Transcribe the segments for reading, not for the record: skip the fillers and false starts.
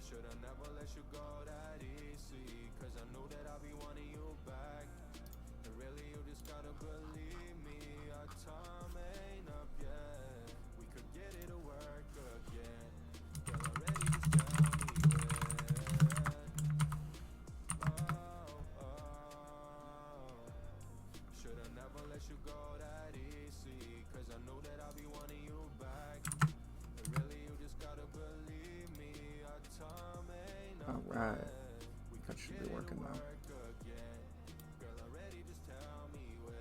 Should've never let you go that easy, cause I knew that I'd be wanting you back. And really you just gotta believe me, our time ain't up yet. We could get it to work again. Girl, already just tell me when. Should've never let you go that easy, cause I knew that I'd be wanting you back. And really you just gotta believe me, our time ain't up yet. Alright, that should be working now. Girl, already just tell me when.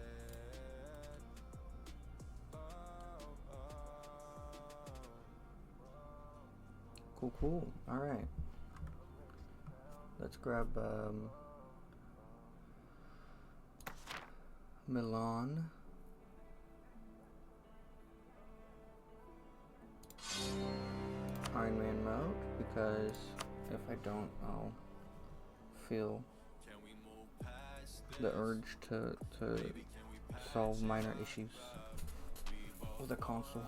Cool. Alright. Let's grab Milan. Iron Man mode, because if I don't, I'll feel the urge to solve minor issues with the console.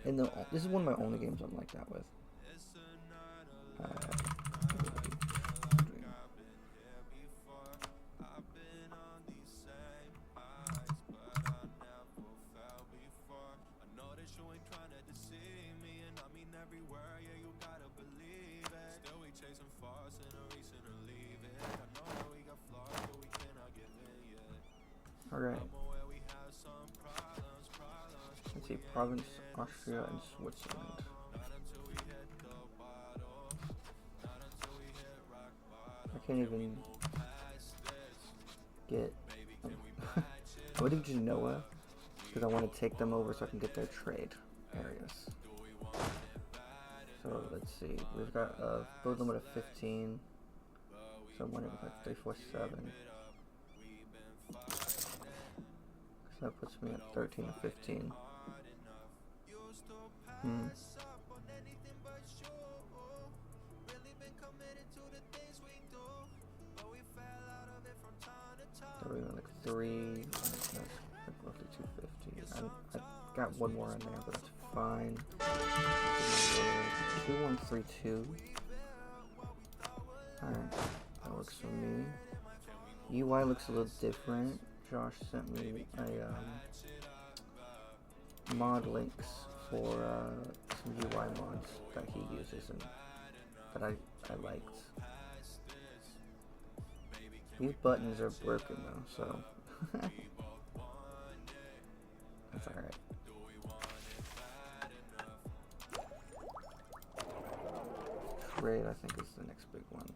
And this is one of my only games I'm like that with. Alright. Let's see, province, Austria, and Switzerland. I can't even get... I would do Genoa, because I want to take them over so I can get their trade areas. So let's see, we've got a build limit of 15, so I'm wondering like 347. So that puts me at 13 to 15. So we're like 3, that's roughly 250. I got one more in there, but it's fine. 2132. Alright, that works for me. UI looks a little different. Josh sent me a mod links for some UI mods that he uses and that I liked. These buttons are broken though, so that's alright. Trade, I think, is the next big one.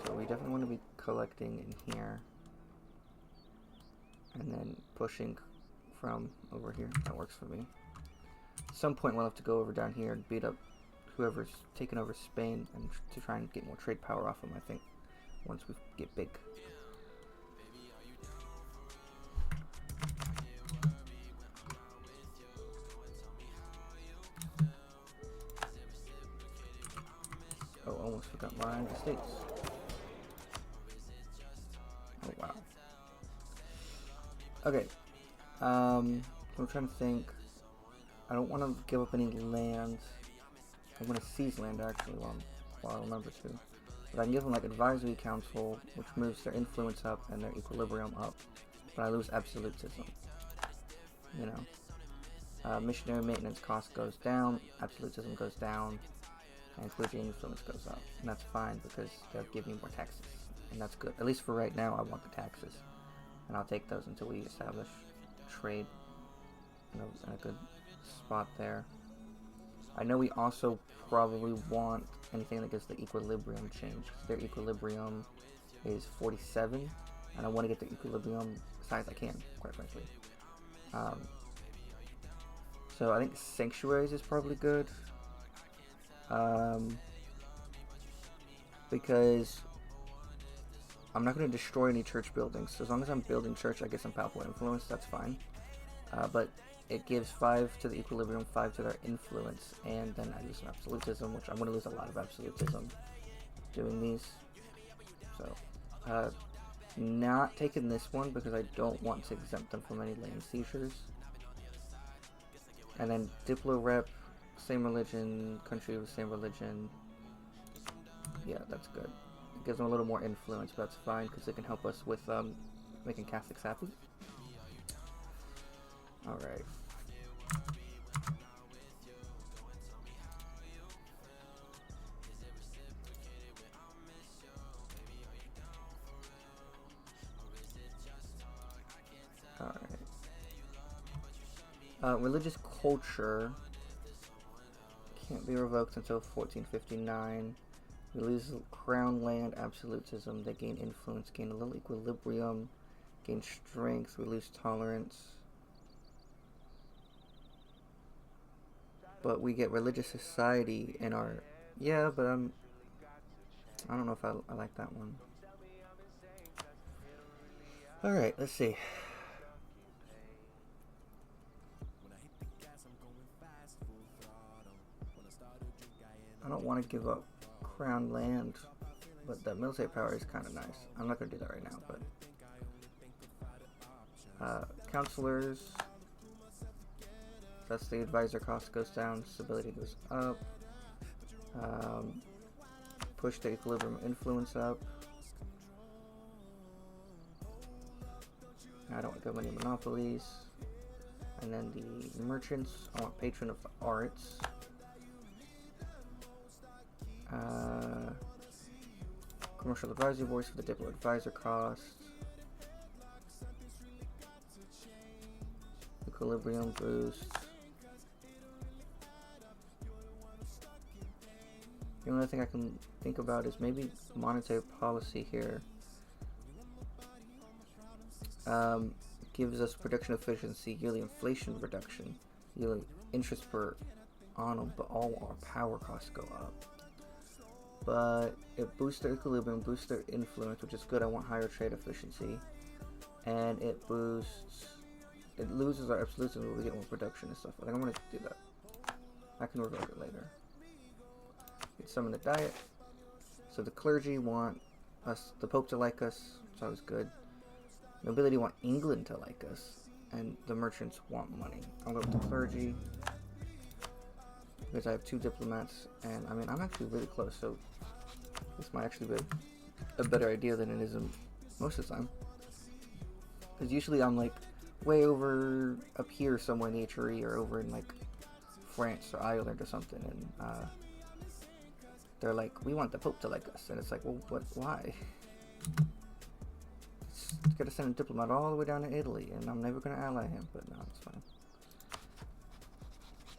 So we definitely want to be collecting in here and then pushing from over here. That works for me. At some point we'll have to go over down here and beat up whoever's taken over Spain and to try and get more trade power off them, I think, once we get big. Oh, almost forgot my estates. Oh, wow. Okay. I'm trying to think. I don't want to give up any land. I want to seize land, actually, while I remember to. But I can give them, like, advisory council, which moves their influence up and their equilibrium up. But I lose absolutism. You know. Missionary maintenance cost goes down, absolutism goes down, and clergy influence goes up. And that's fine because they'll give me more taxes. And that's good. At least for right now, I want the taxes. And I'll take those until we establish trade in a good spot there. I know we also probably want anything that gets the equilibrium change. Their equilibrium is 47, and I want to get the equilibrium as high as I can, quite frankly. So I think sanctuaries is probably good. Because I'm not going to destroy any church buildings. So as long as I'm building church, I get some palpable influence, that's fine. But it gives 5 to the equilibrium, 5 to their influence, and then I lose some absolutism, which I'm going to lose a lot of absolutism doing these. So, not taking this one because I don't want to exempt them from any land seizures. And then Diplo Rep, same religion, country with same religion. Yeah, that's good. It gives them a little more influence, but that's fine because it can help us with making Catholics happy. Alright. Religious culture can't be revoked until 1459. We lose crown land absolutism. They gain influence, gain a little equilibrium, gain strength. We lose tolerance. But we get religious society in our... Yeah, but I don't know if I like that one. Alright, let's see. I don't want to give up crown land, but that military power is kind of nice. I'm not going to do that right now, but... counselors. That's the advisor cost goes down, stability goes up. Push the equilibrium influence up. I don't want many monopolies. And then the merchants, I want patron of the arts. Commercial advisory boards for the Diplo advisor cost. Equilibrium boost. The only thing I can think about is maybe monetary policy here. Gives us production efficiency, yearly inflation reduction, yearly interest per annum, but all our power costs go up. But it boosts their equilibrium, boosts their influence, which is good. I want higher trade efficiency. And it loses our absolutism, but we get more production and stuff. I think I'm going to do that. I can revoke it later. Get some in the diet. So the clergy want us, the Pope to like us. It's always good. Nobility want England to like us. And the merchants want money. I'll go with the clergy. Because I have 2 diplomats. And I mean, I'm actually really close. So this might actually be a better idea than it is most of the time. Because usually I'm like way over up here somewhere in Italy or over in like France or Ireland or something. And they're like, we want the Pope to like us. And it's like, well, why? It's gotta send a diplomat all the way down to Italy, and I'm never gonna ally him, but no, it's fine.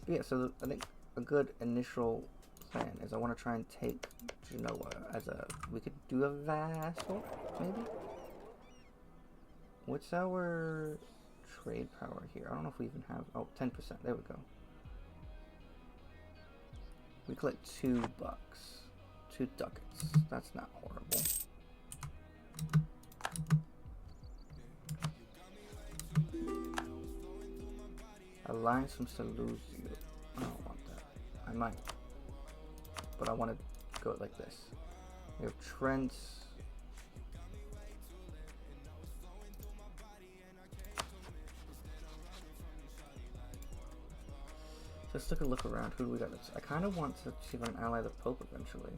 But yeah, so I think a good initial plan is I want to try and take Genoa as we could do a vassal, maybe? What's our trade power here? I don't know if we even have, 10%, there we go. We collect $2. 2 ducats. That's not horrible. Alliance from Saluzio. I don't want that. I might. But I want to go like this. We have Trent. Just took a look around. Who do we got? I kind of want to see if I can ally the Pope eventually.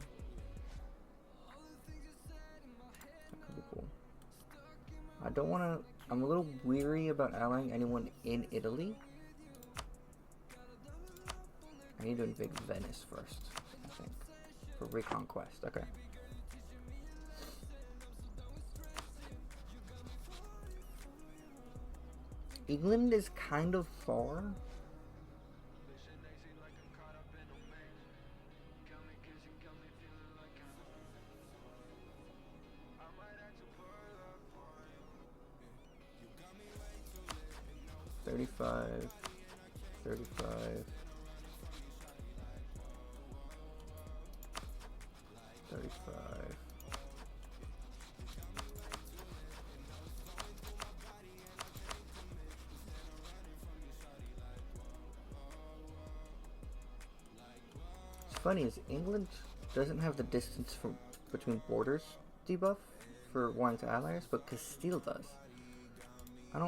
That could be cool. I don't want to... I'm a little weary about allying anyone in Italy. I need to invade Venice first, I think. For reconquest. Okay. England is kind of far. $35. $35. What's funny is England doesn't have the distance from between borders debuff for wanting to ally us, but Castile does. I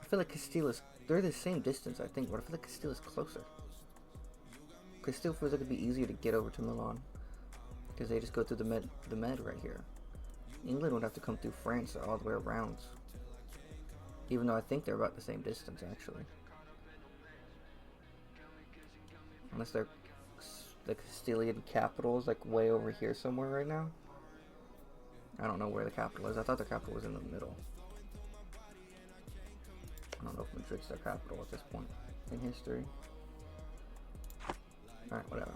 feel like Castile is, they're the same distance, I think, but I feel like Castile is closer. Castile feels like it'd be easier to get over to Milan, because they just go through the med right here. England would have to come through France all the way around. Even though I think they're about the same distance, actually. Unless they're, the Castilian capital is like way over here somewhere right now. I don't know where the capital is. I thought the capital was in the middle. I don't know if Madrid's their capital at this point in history. Alright, whatever.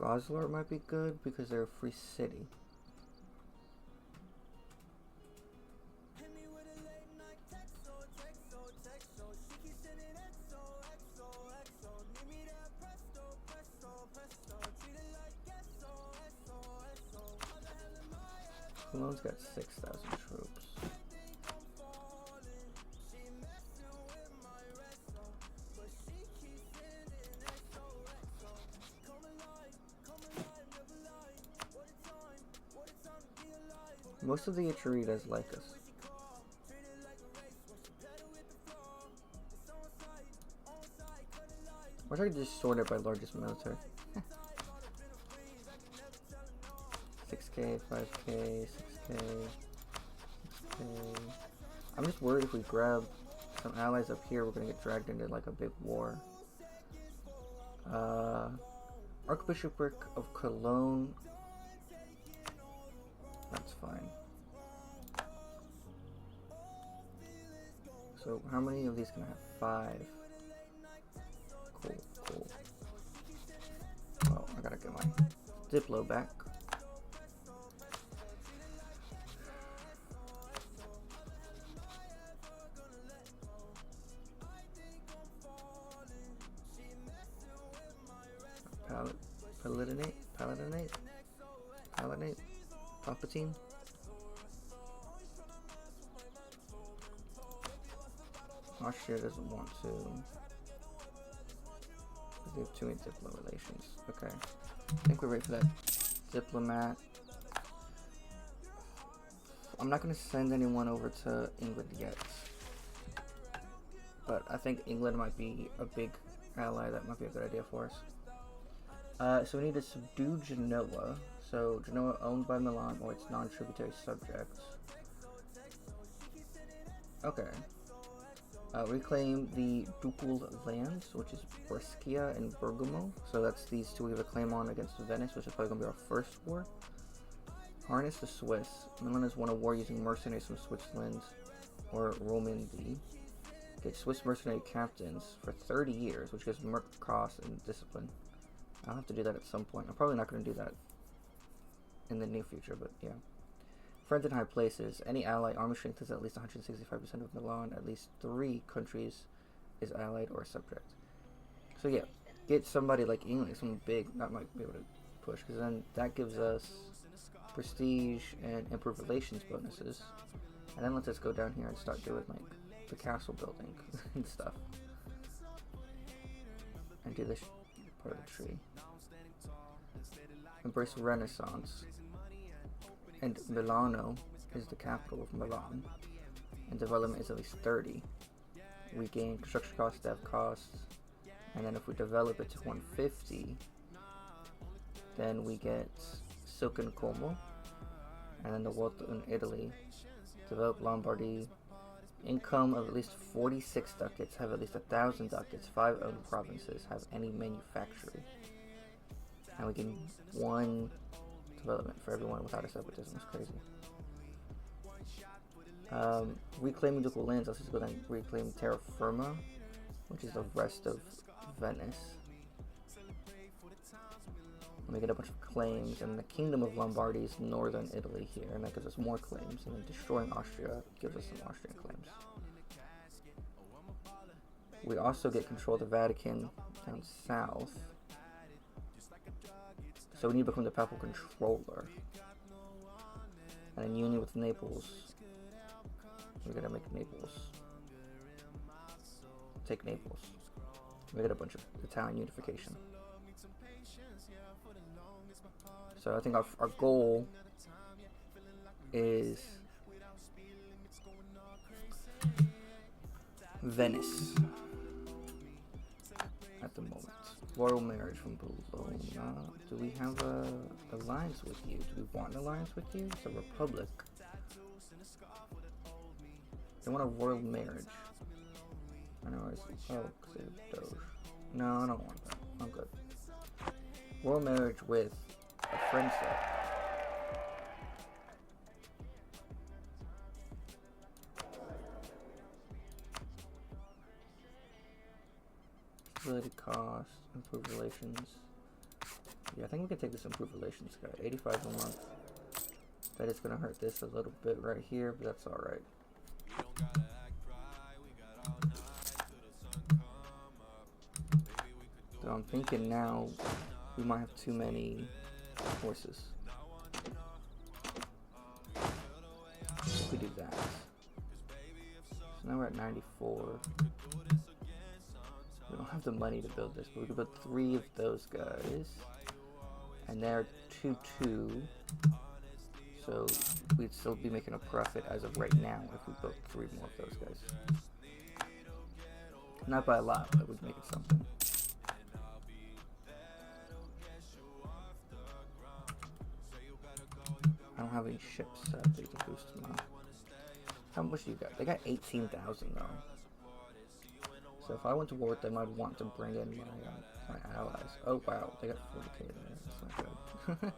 Goslar might be good because they're a free city. Cologne's got 6,000 troops. Most of the Ichiritas like us. Or I could just sort it by largest military. 6k, 5k, 6k, 6k. I'm just worried if we grab some allies up here, we're gonna get dragged into like a big war. Archbishopric of Cologne. That's fine. So how many of these can I have? 5. Cool, cool. Oh, I gotta get my Diplo back. Paladinate, Palpatine. Austria doesn't want to. They have too many diplo relations. Okay. I think we're ready for that diplomat. I'm not going to send anyone over to England yet. But I think England might be a big ally. That might be a good idea for us. So we need to subdue Genoa. So Genoa owned by Milan or its non-tributary subjects. Okay. Reclaim the ducal lands, which is Brescia and Bergamo. So that's these two we have a claim on against Venice, which is probably going to be our first war. Harness the Swiss. Milan has won a war using mercenaries from Switzerland or Romandy. Get Swiss mercenary captains for 30 years, which gives merc cost and discipline. I'll have to do that at some point. I'm probably not going to do that in the near future, but yeah. Friends in high places. Any ally army strength is at least 165% of Milan. At least 3 countries is allied or subject. So yeah, get somebody like England, someone big that might be able to push, because then that gives us prestige and improved relations bonuses. And then let's just go down here and start doing like the castle building and stuff. And do this part of the tree. Embrace Renaissance. And Milano is the capital of Milan. And development is at least 30. We gain construction costs, dev costs. And then if we develop it to 150, then we get Silk and Como. And then the wealth in Italy. Develop Lombardy. Income of at least 46 ducats. Have at least 1,000 ducats. 5 owned provinces. Have any manufacturing. And we gain 1 development for everyone without a separatism. It's crazy. Reclaiming ducal lands. Let's just go and reclaim terra firma, which is the rest of Venice. And we get a bunch of claims, and the Kingdom of Lombardy is northern Italy here, and that gives us more claims. And then destroying Austria gives us some Austrian claims. We also get control of the Vatican down south. So we need to become the papal controller. And in union with Naples, we're gonna make Naples. Take Naples. We get a bunch of Italian Unification. So I think our goal is Venice at the moment. Royal marriage from Bologna. Do we have a alliance with you? Do we want an alliance with you? It's a republic. They want a royal marriage. I know it's Doge. No, I don't want that. I'm good. Royal marriage with a friend set. Stability cost, improved relations. Yeah, I think we can take this improved relations guy. 85 a month. That is gonna hurt this a little bit right here, but that's alright. So I'm thinking now we might have too many horses. If we do that. So now we're at 94. We don't have the money to build this, but we could build 3 of those guys. And they're 2-2. So we'd still be making a profit as of right now if we built 3 more of those guys. Not by a lot, but we'd make it something. I don't have any ships sadly to boost them up. How much do you got? They got 18,000 though. So if I went to war with them, I'd want to bring in my allies. Oh wow, they got 40k there. That's not good.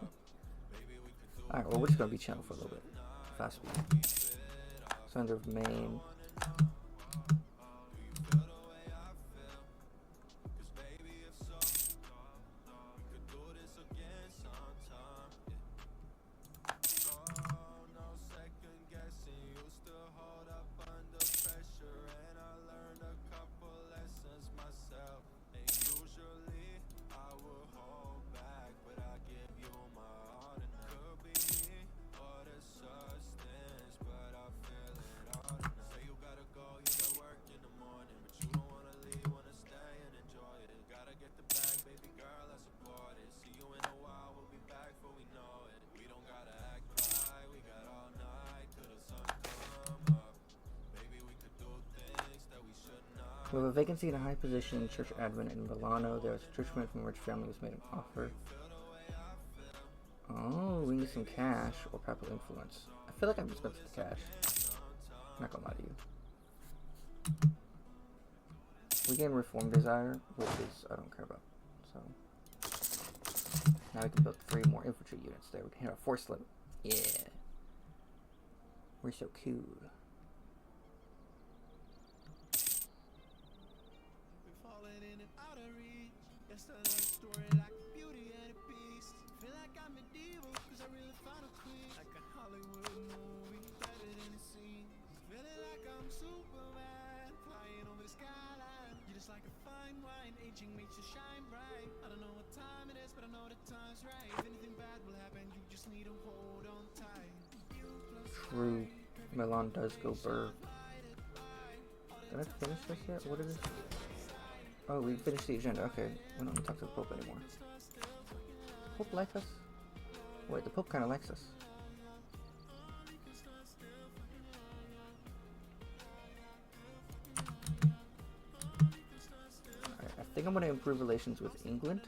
Alright, well we're just gonna be channel for a little bit. Fast speed. Center of Maine. We have a vacancy in a high position in church admin in Milano. There was a churchman from a rich family who's made an offer. Oh, we need some cash or papal influence. I feel like I'm just going to the cash. I'm not going to lie to you. We gain reform desire, which is I don't care about. So now we can build 3 more infantry units there. We can hit our force limit. Yeah. We're so cool. True. Milan does go burr. Did I finish this yet? What is this? Oh, we finished the agenda. Okay. We don't need to talk to the Pope anymore. Pope likes us? Wait, the Pope kind of likes us. Alright, I think I'm going to improve relations with England.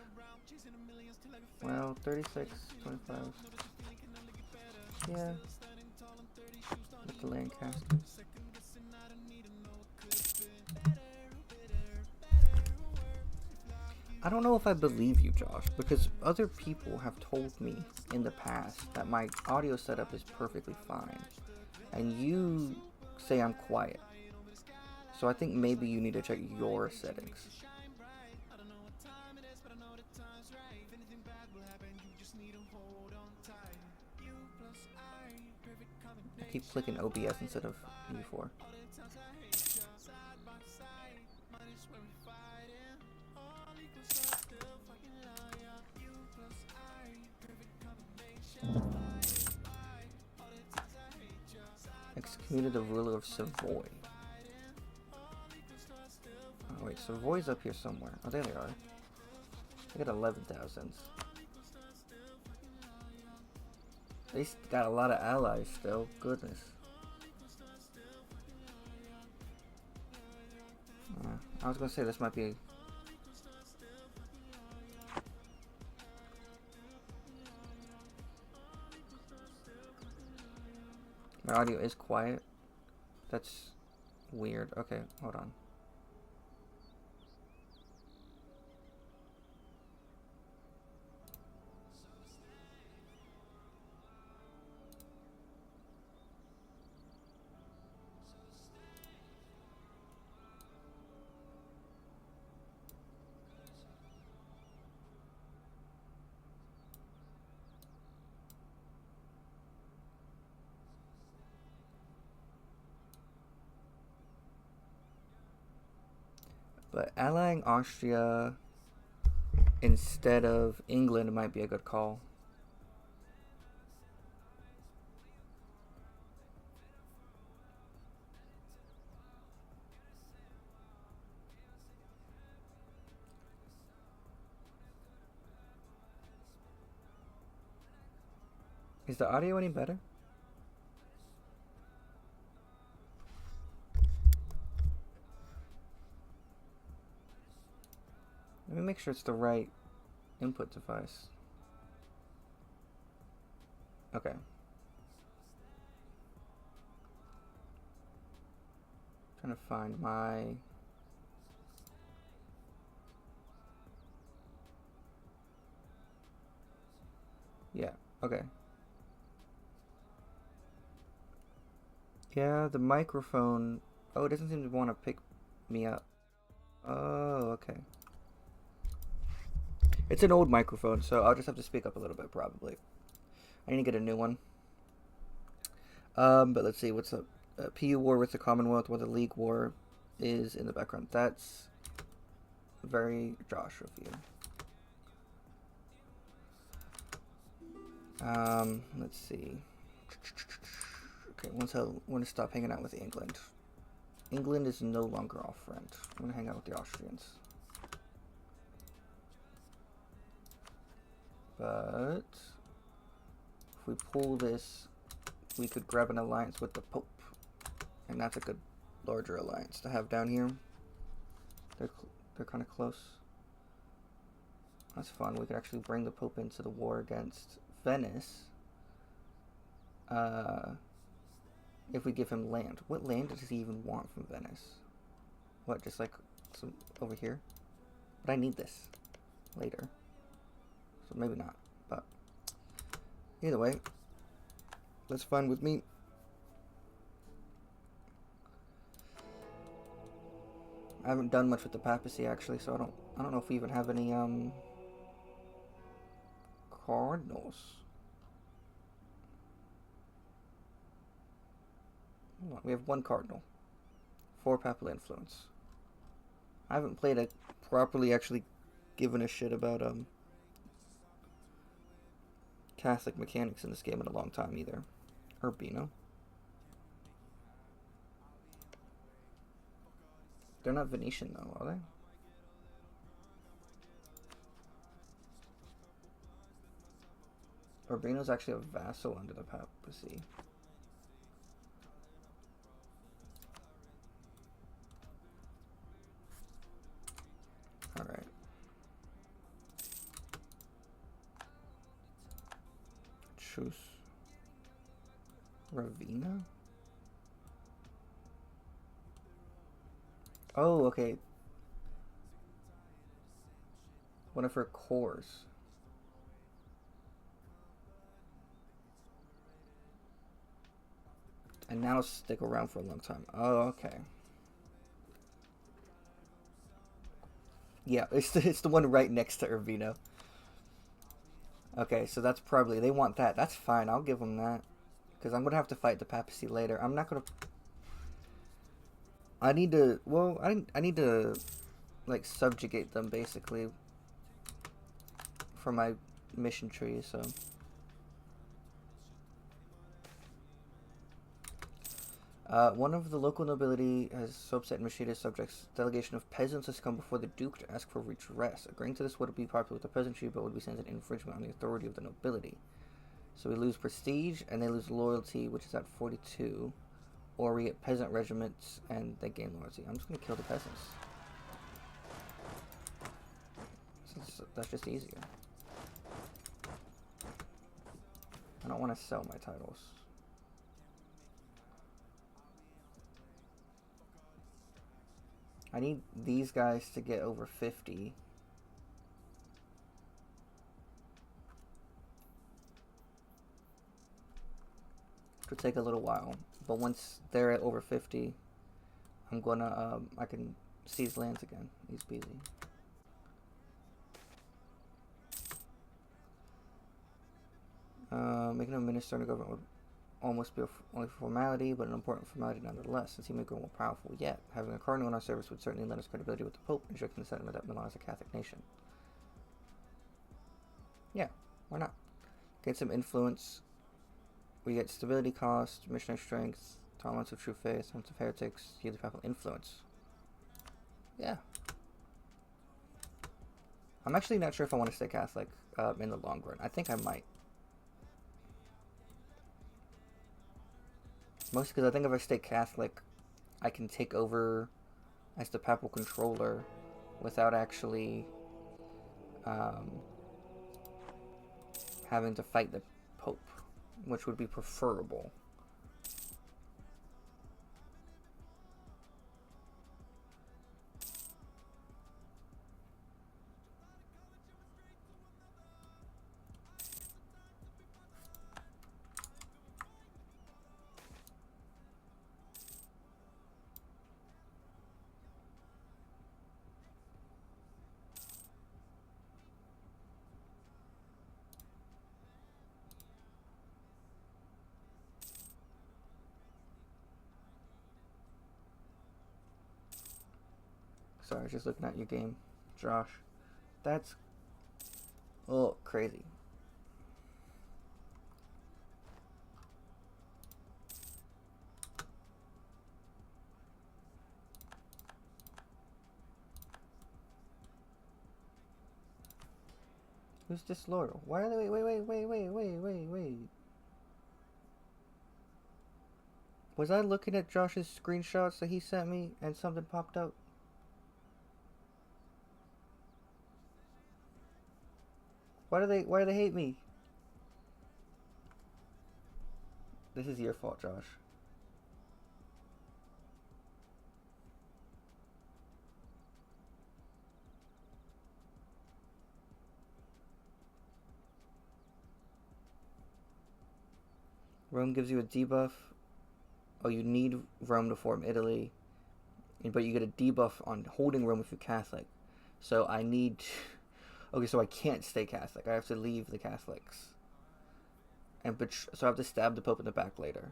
Well, 36, 25. Yeah. With the Lancaster. I don't know if I believe you, Josh, because other people have told me in the past that my audio setup is perfectly fine, and you say I'm quiet. So I think maybe you need to check your settings. I keep clicking OBS instead of U4. Excommunicated the ruler of Savoy. Oh wait, Savoy's up here somewhere. Oh, there they are. They got 11,000. They got a lot of allies still. Goodness. I was gonna say this might be. My audio is quiet. That's weird. Okay, hold on. But allying Austria instead of England might be a good call. Is the audio any better? Let me make sure it's the right input device. Okay. Trying to find my... Yeah, okay. Yeah, the microphone... Oh, it doesn't seem to want to pick me up. Oh, okay. It's an old microphone, so I'll just have to speak up a little bit, probably. I need to get a new one. But let's see, what's up? PU war with the Commonwealth, where the League war is in the background. That's very Josh of you. Let's see. Okay, once I want to stop hanging out with England. England is no longer our friend. I'm going to hang out with the Austrians. But if we pull this, we could grab an alliance with the Pope. And that's a good larger alliance to have down here. They're kind of close. That's fun. We could actually bring the Pope into the war against Venice. If we give him land. What land does he even want from Venice? What, just like some over here? But I need this later. So maybe not, but either way, that's fine with me. I haven't done much with the papacy actually, so I don't know if we even have any cardinals. Hold on, we have one cardinal, 4 papal influence. I haven't played a properly actually given a shit about Catholic mechanics in this game in a long time either. Urbino. They're not Venetian though, are they? Urbino's actually a vassal under the papacy. Alright. Choose Ravenna? Oh, okay. One of her cores. And now stick around for a long time. Oh, okay. Yeah, it's the one right next to Urbino. Okay, so that's probably, they want that. That's fine, I'll give them that. Because I'm going to have to fight the papacy later. I'm not going to... I need to, well, I need to, like, subjugate them, basically. For my mission tree, so... One of the local nobility has so upset and mistreated his subjects. Delegation of peasants has come before the duke to ask for redress. Agreeing to this would be popular with the peasantry, but would be seen as an infringement on the authority of the nobility. So we lose prestige, and they lose loyalty, which is at 42. Or we get peasant regiments, and they gain loyalty. I'm just going to kill the peasants. Since that's just easier. I don't want to sell my titles. I need these guys to get over 50. It'll take a little while, but once they're at over 50, I'm gonna, I can seize lands again. Easy peasy. Making a minister in a government would almost be only a formality, but an important formality nonetheless, since he may grow more powerful. Yet, having a cardinal in our service would certainly lend us credibility with the Pope, injecting the sentiment that Milan is a Catholic nation. Yeah, why not? Get some influence. We get stability cost, missionary strength, tolerance of true faith, tolerance of heretics, healing papal influence. Yeah. I'm actually not sure if I want to stay Catholic in the long run. I think I might. Mostly because I think if I stay Catholic, I can take over as the papal controller without actually having to fight the Pope, which would be preferable. Sorry, I was just looking at your game, Josh. That's crazy. Who's disloyal? Why are they? Wait. Was I looking at Josh's screenshots that he sent me and something popped up? Why do they hate me? This is your fault, Josh. Rome gives you a debuff. Oh, you need Rome to form Italy. But you get a debuff on holding Rome if you're Catholic. So I need... Okay, so I can't stay Catholic. I have to leave the Catholics. So I have to stab the Pope in the back later.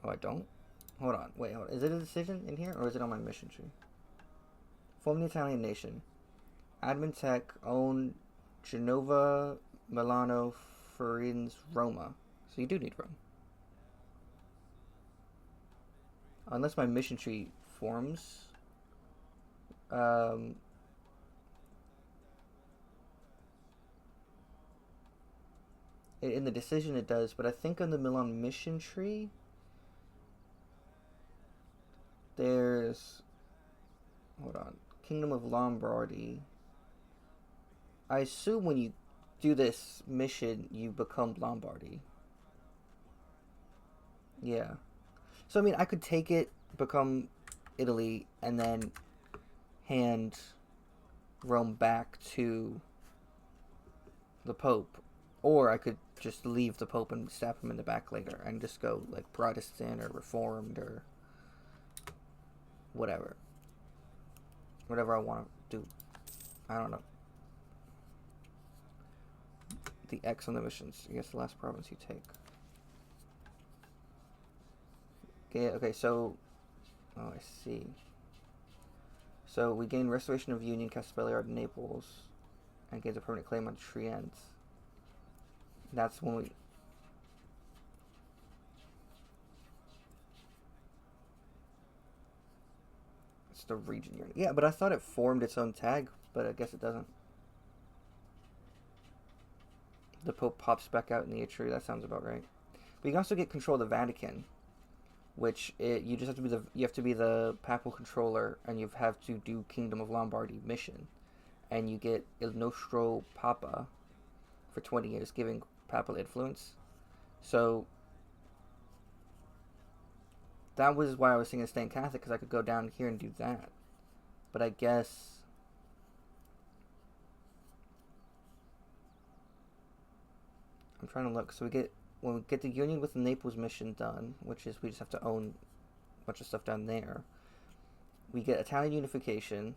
Oh, I don't? Hold on. Wait, hold on. Is it a decision in here, or is it on my mission tree? Form the Italian nation. Admin tech, own Genova, Milano, Firenze, Roma. So you do need Rome. Unless my mission tree forms. In the decision it does, but I think on the Milan mission tree, there's... Hold on. Kingdom of Lombardy. I assume when you do this mission, you become Lombardy. Yeah. So, I mean, I could take it, become Italy, and then hand Rome back to the Pope. Or I could just leave the Pope and stab him in the back later and just go, like, Protestant or Reformed or whatever. Whatever I want to do. I don't know. The X on the missions. I guess the last province you take. Okay, so... Oh, I see. So we gain Restoration of Union, Castellariard, Naples, and gains a permanent claim on Trient. That's when we... It's the region you're in. Yeah, but I thought it formed its own tag, but I guess it doesn't. The Pope pops back out in the tree. That sounds about right. But you can also get control of the Vatican, which you just have to be the papal controller, and you have to do Kingdom of Lombardy mission, and you get Il Nostro Papa for 20 years, giving papal influence. So that was why I was thinking of staying Catholic, because I could go down here and do that. But I guess I'm trying to look. So when we get the union with the Naples mission done, which is we just have to own a bunch of stuff down there, we get Italian Unification,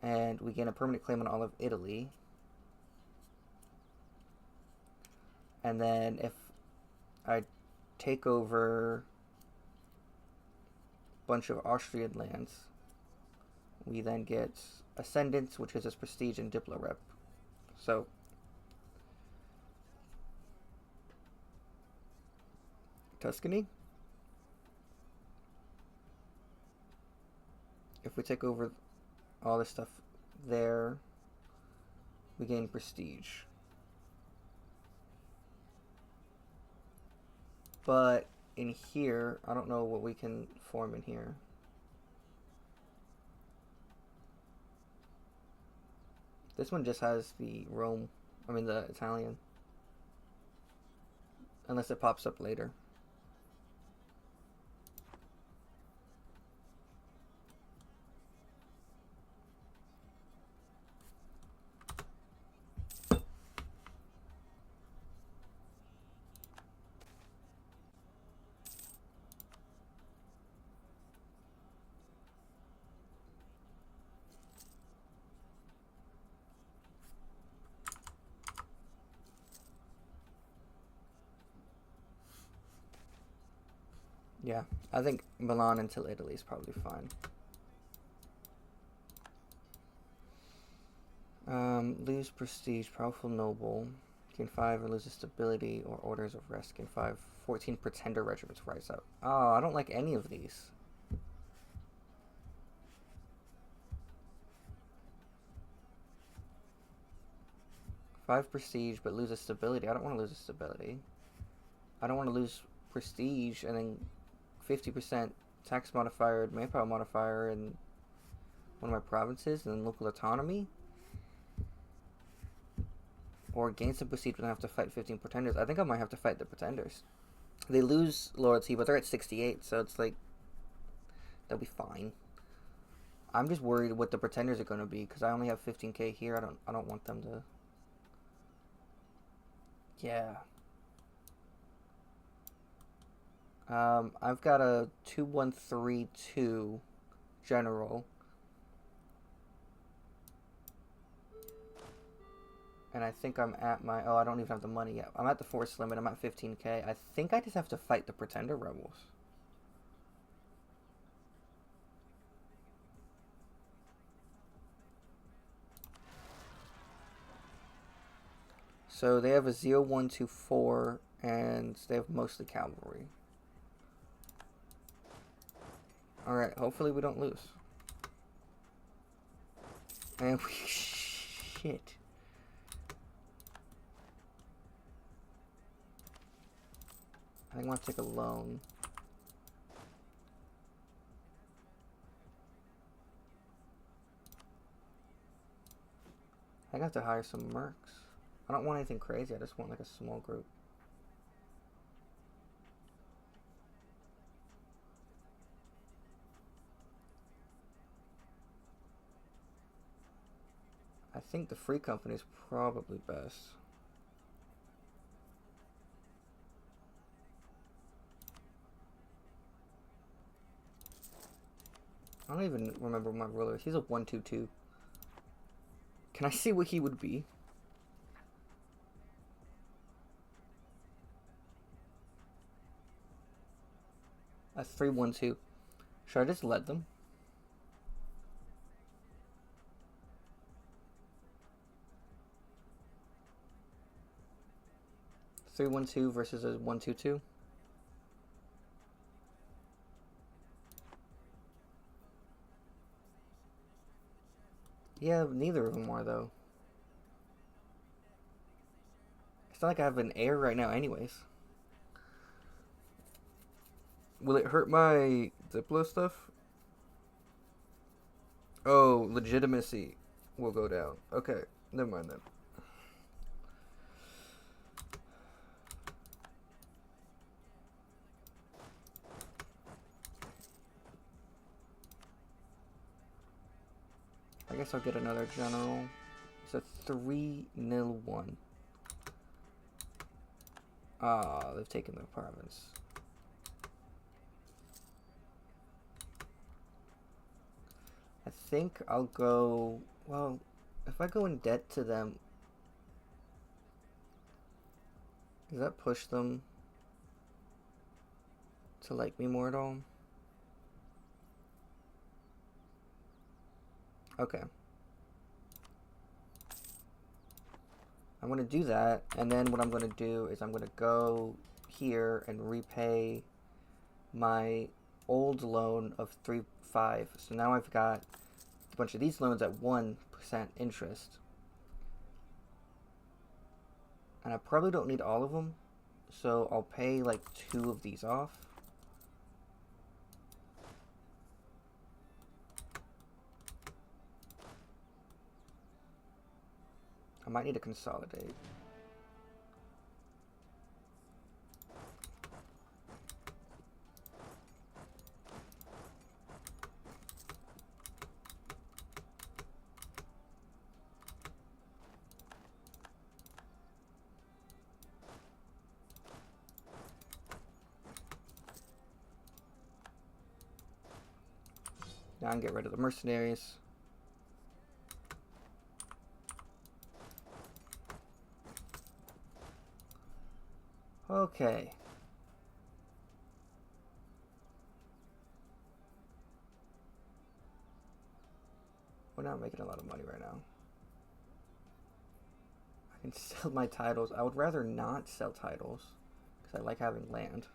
and we gain a permanent claim on all of Italy. And then if I take over a bunch of Austrian lands, we then get Ascendance, which gives us prestige and Diplo rep. So Tuscany. If we take over all this stuff there, we gain prestige. But in here, I don't know what we can form in here. This one just has the the Italian. Unless it pops up later. Yeah, I think Milan until Italy is probably fine. Lose prestige, powerful noble. Gain 5 or loses stability or orders of rest. Gain 5. 14 pretender regiments rise up. Oh, I don't like any of these. Five prestige, but loses stability. I don't want to lose a stability. I don't want to lose prestige and then 50% tax modifier, manpower modifier in one of my provinces, and then local autonomy. Or gain some prestige, but I have to fight 15 pretenders. I think I might have to fight the pretenders. They lose loyalty, but they're at 68, so it's like they'll be fine. I'm just worried what the pretenders are going to be, because I only have 15k here. I don't want them to. Yeah. I've got a 2132 general. And I think I'm at my... Oh, I don't even have the money yet. I'm at the force limit. I'm at 15k. I think I just have to fight the pretender rebels. So they have a 0124, and they have mostly cavalry. Alright, hopefully we don't lose. And we... Shit. I think I'm going to take a loan. I have to hire some mercs. I don't want anything crazy, I just want like a small group. I think the free company is probably best. I don't even remember my ruler. He's a 122. Can I see what he would be? A 312. Should I just let them? A 312 versus a 122. Yeah, neither of them are, though. It's not like I have an heir right now anyways. Will it hurt my Diplo stuff? Oh, legitimacy will go down. Okay, never mind then. I guess I'll get another general. It's a 3-1. Ah, they've taken the province. I think I'll go... Well, if I go in debt to them... Does that push them to like me more at all? Okay. I'm going to do that, and then what I'm going to do is I'm going to go here and repay my old loan of 3.5. So now I've got a bunch of these loans at 1% interest. And I probably don't need all of them, so I'll pay like 2 of these off. I might need to consolidate. Now I can get rid of the mercenaries. Okay. We're not making a lot of money right now. I can sell my titles. I would rather not sell titles because I like having land.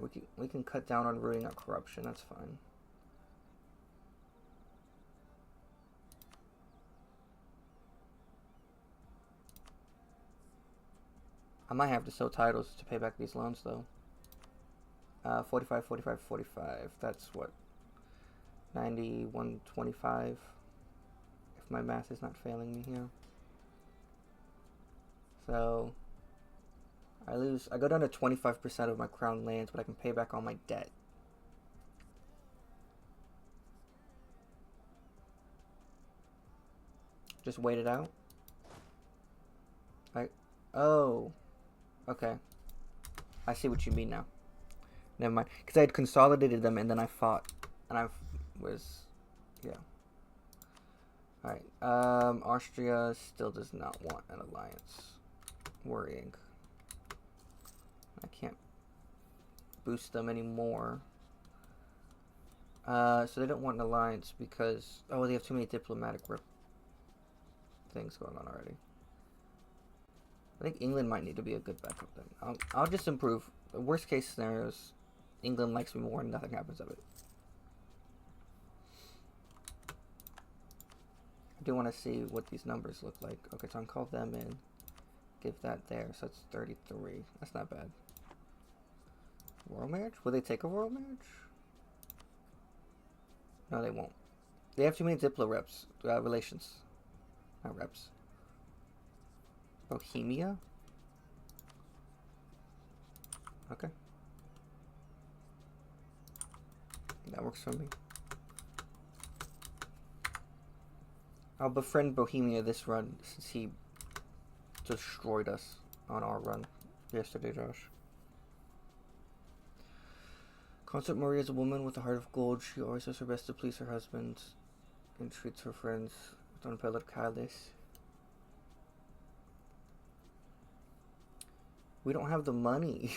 Okay, we can cut down on rooting out corruption. That's fine. I might have to sell titles to pay back these loans, though. 45, 45, 45. That's what? 91, 25. If my math is not failing me here. So, I go down to 25% of my crown lands, but I can pay back all my debt. Just wait it out? Oh. Okay. I see what you mean now. Never mind. Because I had consolidated them and then I fought. And I was... Yeah. Alright. Austria still does not want an alliance. Worrying. I can't boost them anymore. So they don't want an alliance because... Oh, they have too many diplomatic things going on already. I think England might need to be a good backup then. I'll just improve. The worst case scenarios, England likes me more and nothing happens of it. I do want to see what these numbers look like. Okay, so I'll call them in. Give that there. So that's 33. That's not bad. Royal marriage? Will they take a royal marriage? No, they won't. They have too many diplo reps. Relations. Not reps. Bohemia? Okay. That works for me. I'll befriend Bohemia this run since he destroyed us on our run yesterday, Josh. Consort Maria is a woman with a heart of gold. She always does her best to please her husband and treats her friends with unpalatabilis. We don't have the money.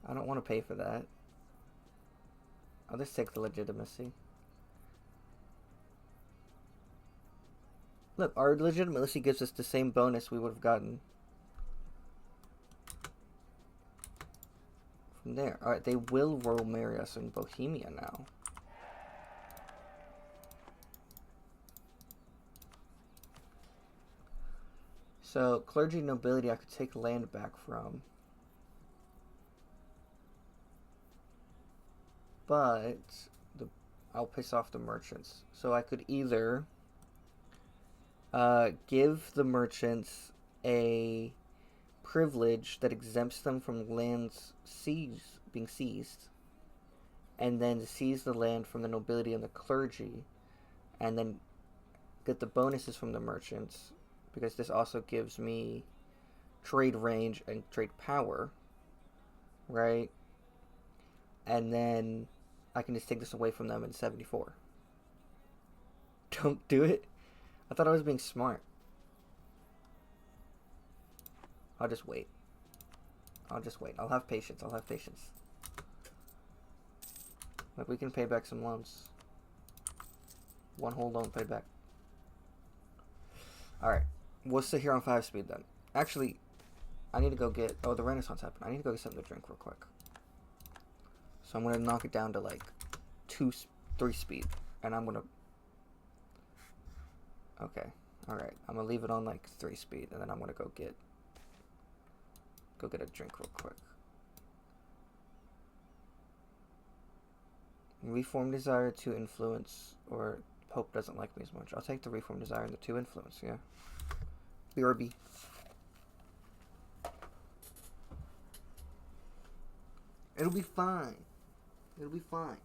I don't want to pay for that. I'll just take the legitimacy. Look, our legitimacy gives us the same bonus we would have gotten from there. Alright, they will royal marry us in Bohemia now. So, clergy nobility I could take land back from. But I'll piss off the merchants. So I could either give the merchants a privilege that exempts them from lands being seized, and then seize the land from the nobility and the clergy, and then get the bonuses from the merchants, because this also gives me trade range and trade power, right? And then I can just take this away from them in 74. Don't do it. I thought I was being smart. I'll just wait. I'll have patience. Like, we can pay back some loans. One whole loan paid back. Alright. We'll sit here on 5-speed then. Actually, I need to go get... Oh, the Renaissance happened. I need to go get something to drink real quick. So I'm going to knock it down to like 3 speed. And I'm going to... Okay. Alright. I'm going to leave it on like 3 speed. And then I'm going to go get a drink real quick. Reform desire to influence, or Pope doesn't like me as much. I'll take the reform desire and the 2 influence, yeah. BRB. It'll be fine. It'll be fine.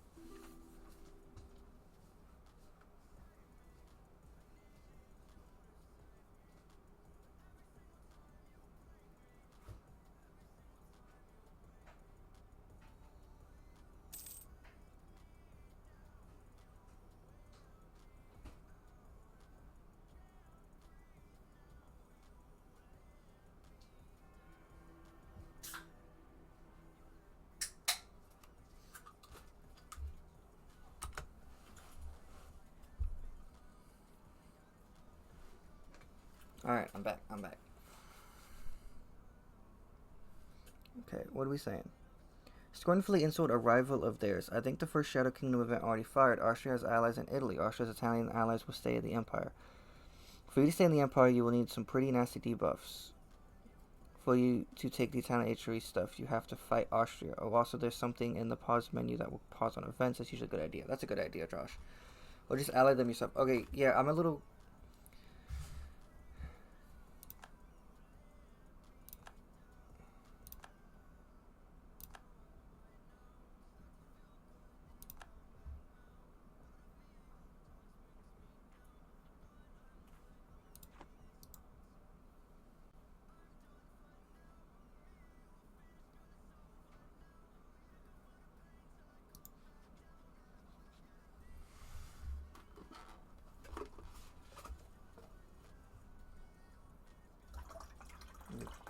Alright, I'm back. Okay, what are we saying? Scornfully insult a rival of theirs. I think the first Shadow Kingdom event already fired. Austria has allies in Italy. Austria's Italian allies will stay in the Empire. For you to stay in the Empire, you will need some pretty nasty debuffs. For you to take the Italian HRE stuff, you have to fight Austria. Oh, also, there's something in the pause menu that will pause on events. That's usually a good idea. That's a good idea, Josh. Or just ally them yourself. Okay, yeah, I'm a little...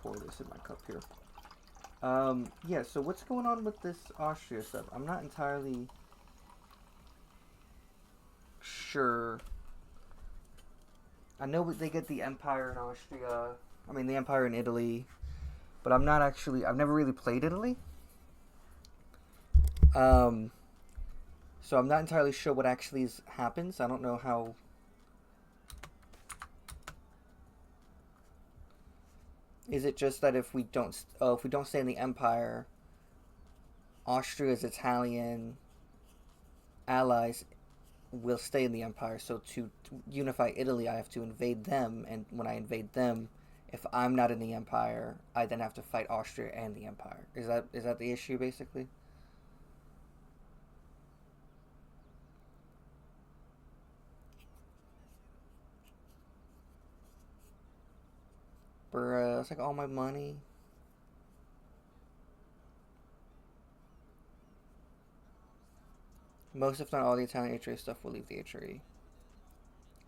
pour this in my cup here. Yeah, so what's going on with this Austria stuff? I'm not entirely sure. I know they get the Empire in Austria. I mean, the Empire in Italy. But I'm not actually... I've never really played Italy. So I'm not entirely sure what actually happens. I don't know how... Is it just that if we don't stay in the Empire, Austria's Italian allies will stay in the Empire? So to unify Italy, I have to invade them, and when I invade them, if I'm not in the Empire, I then have to fight Austria and the Empire. Is that the issue, basically? Bruh, that's like all my money. Most, if not all, the Italian HRE stuff will leave the HRE.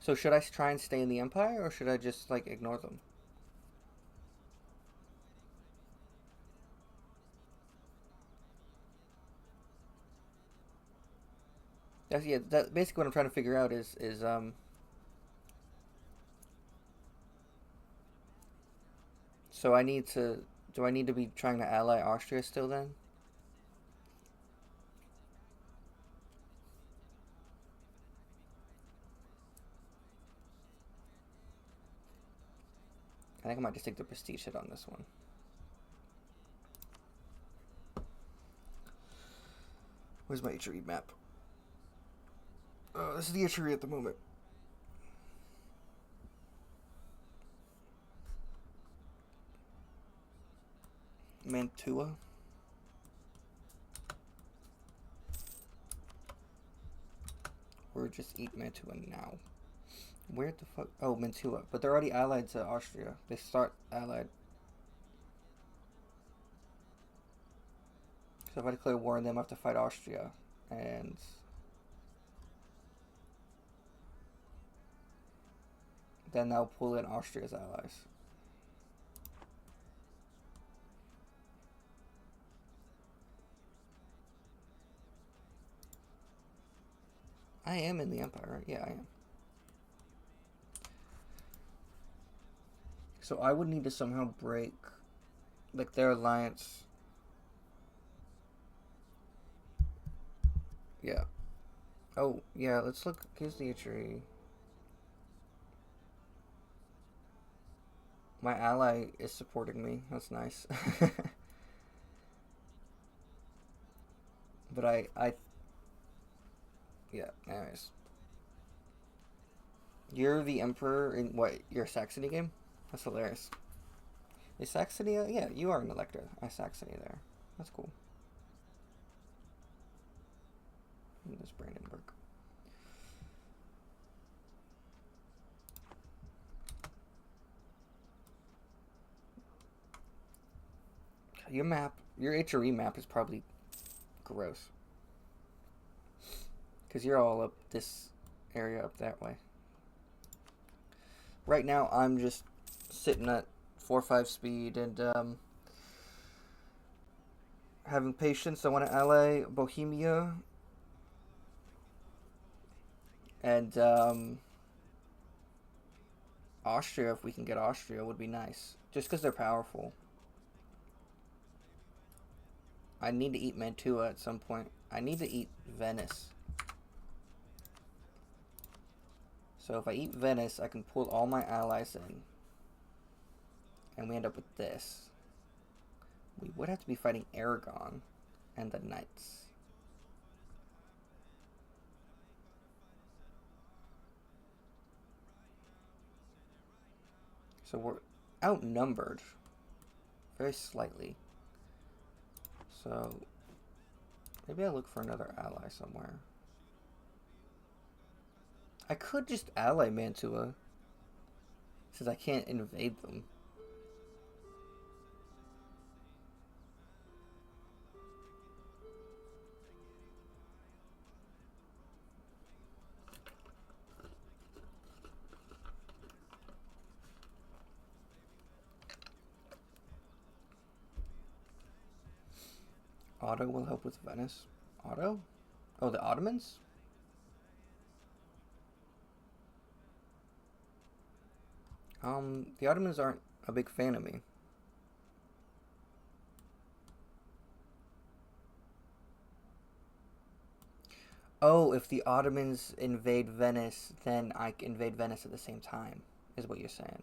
So should I try and stay in the Empire, or should I just, like, ignore them? That's, yeah, that basically what I'm trying to figure out is So I need to... Do I need to be trying to ally Austria still then? I think I might just take the prestige hit on this one. Where's my HRE map? This is the HRE at the moment. Mantua. Or just eat Mantua now. Where the fuck? Oh, Mantua. But they're already allied to Austria. They start allied. So if I declare war on them, I have to fight Austria. And... then I'll pull in Austria's allies. I am in the Empire, right? Yeah, I am. So I would need to somehow break, like, their alliance. Yeah. Oh, yeah, let's look. Here's the HRE. My ally is supporting me. That's nice. But yeah, anyways. You're the Emperor in what, your Saxony game? That's hilarious. Is Saxony, yeah, you are an elector. Saxony there. That's cool. There's Brandenburg. Your map, your HRE map is probably gross. Because you're all up this area up that way. Right now, I'm just sitting at 4-5 speed and having patience. I want to ally Bohemia and Austria. If we can get Austria, would be nice. Just because they're powerful. I need to eat Mantua at some point. I need to eat Venice. So if I eat Venice, I can pull all my allies in. And we end up with this. We would have to be fighting Aragon and the Knights. So we're outnumbered. Very slightly. So maybe I look for another ally somewhere. I could just ally Mantua, since I can't invade them. Otto will help with Venice. Otto? Oh, the Ottomans? The Ottomans aren't a big fan of me. Oh, if the Ottomans invade Venice, then I invade Venice at the same time, is what you're saying.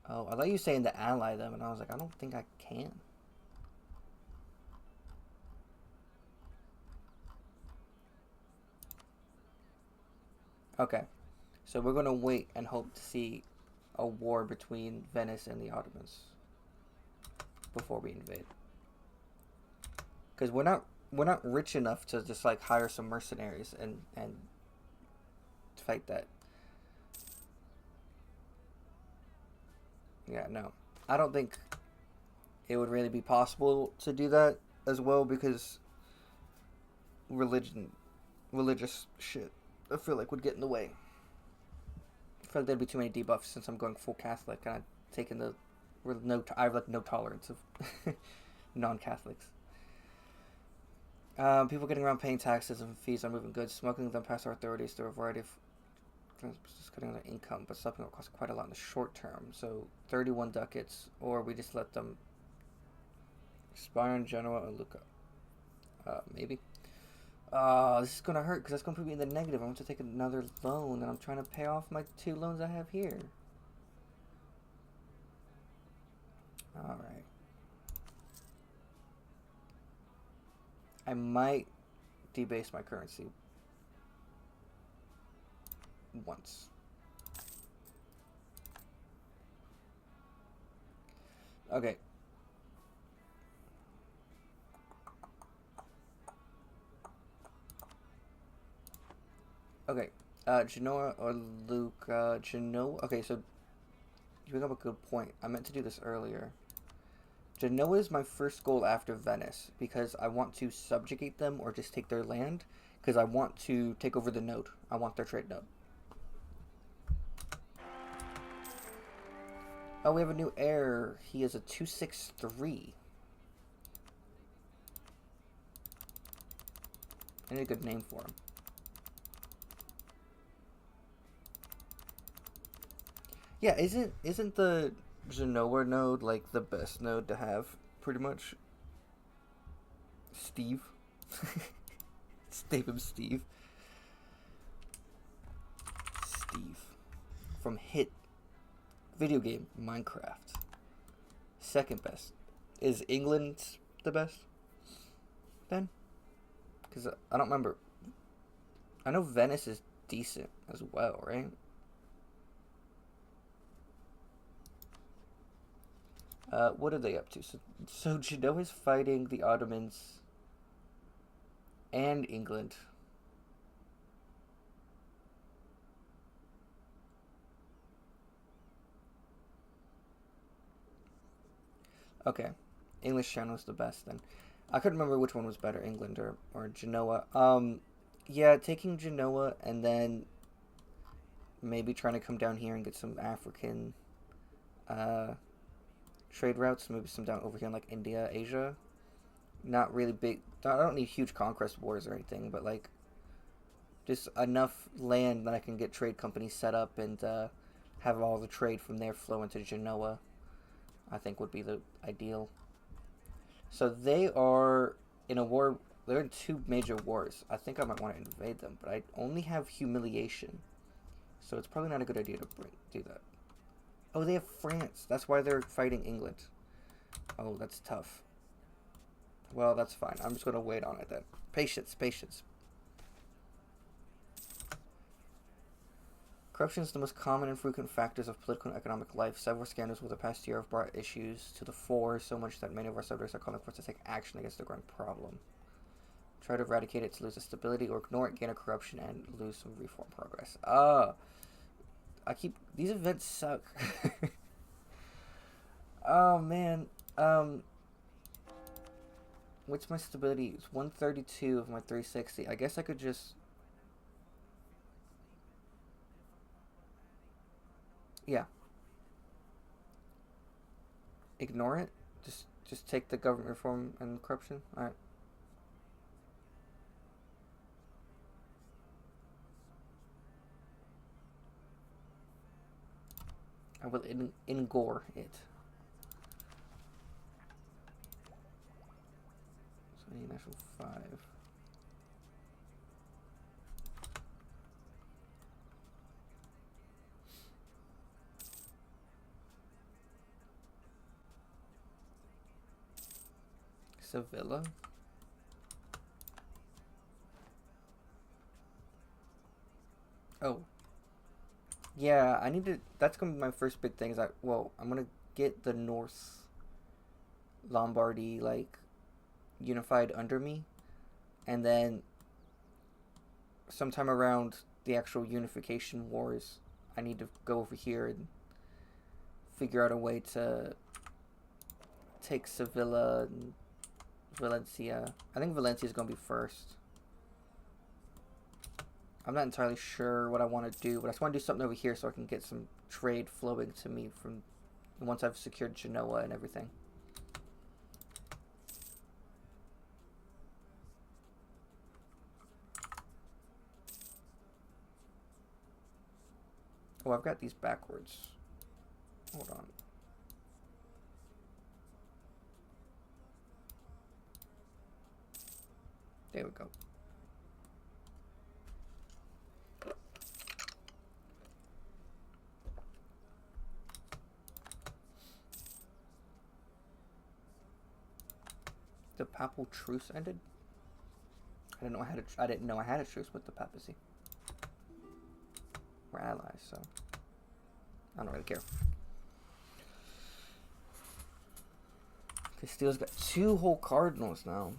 Oh, I thought you were saying to ally them, and I was like, I don't think I can. Okay, so we're gonna wait and hope to see a war between Venice and the Ottomans before we invade. Because we're not rich enough to just like hire some mercenaries and fight that. Yeah, no, I don't think it would really be possible to do that as well, because religious shit, I feel like would get in the way. I feel like there'd be too many debuffs since I'm going full Catholic and I've taken the I have like no tolerance of non-Catholics. People getting around paying taxes and fees on moving goods, smuggling them past our authorities through a variety of just cutting their income, but something will cost quite a lot in the short term. So 31 ducats, or we just let them expire in Genoa or Lucca. Maybe. This is gonna hurt because that's gonna put me in the negative. I want to take another loan, and I'm trying to pay off my 2 loans I have here. All right. I might debase my currency once. Okay. Okay. Genoa or Lucca? Genoa. Okay, so you bring up a good point. I meant to do this earlier. Genoa is my first goal after Venice because I want to subjugate them or just take their land because I want to take over the node. I want their trade node. Oh, we have a new heir. He is a 263. I need a good name for him. Yeah, isn't the Genoa node like the best node to have, pretty much? Steve. Let's name him Steve. Steve. From hit video game Minecraft. Second best. Is England the best then? Because I don't remember. I know Venice is decent as well, right? What are they up to? So Genoa is fighting the Ottomans and England. Okay, English channel is the best then. I couldn't remember which one was better, England or Genoa. Yeah, taking Genoa and then maybe trying to come down here and get some African trade routes, maybe some down over here in like India, Asia. Not really big. I don't need huge conquest wars or anything, but like just enough land that I can get trade companies set up and have all the trade from there flow into Genoa. I think would be the ideal. So they are in a war. They're in 2 major wars. I think I might want to invade them, but I only have humiliation, so it's probably not a good idea to do that. Oh, they have France. That's why they're fighting England. Oh, that's tough. Well, that's fine. I'm just going to wait on it then. Patience, patience. Corruption is the most common and frequent factors of political and economic life. Several scandals over the past year have brought issues to the fore, so much that many of our subjects are calling for us to take action against the growing problem. Try to eradicate it to lose its stability, or ignore it, gain a corruption, and lose some reform progress. These events suck. Oh, man. What's my stability? It's 132 of my 360. I guess I could just... Yeah. Ignore it? Just take the government reform and corruption? Alright. I will ingore it. So I need national 5. Sevilla. Oh. Yeah, I need to... That's going to be my first big thing. I'm going to get the North Lombardy, like, unified under me. And then sometime around the actual unification wars, I need to go over here and figure out a way to take Sevilla and Valencia. I think Valencia is going to be first. I'm not entirely sure what I want to do, but I just want to do something over here so I can get some trade flowing to me from once I've secured Genoa and everything. Oh, I've got these backwards. Hold on. There we go. The papal truce ended? I didn't know I had a truce with the papacy. We're allies, so I don't really care. Castile's got 2 whole cardinals now.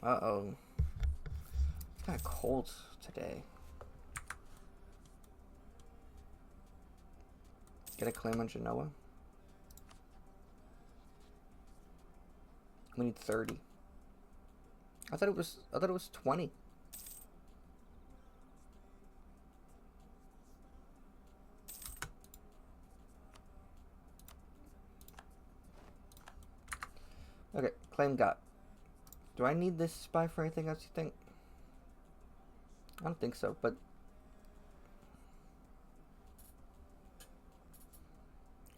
Uh-oh. It's kind of cold today. Get a claim on Genoa. We need 30. I thought it was 20. Okay, claim got. Do I need this spy for anything else, you think? I don't think so, but...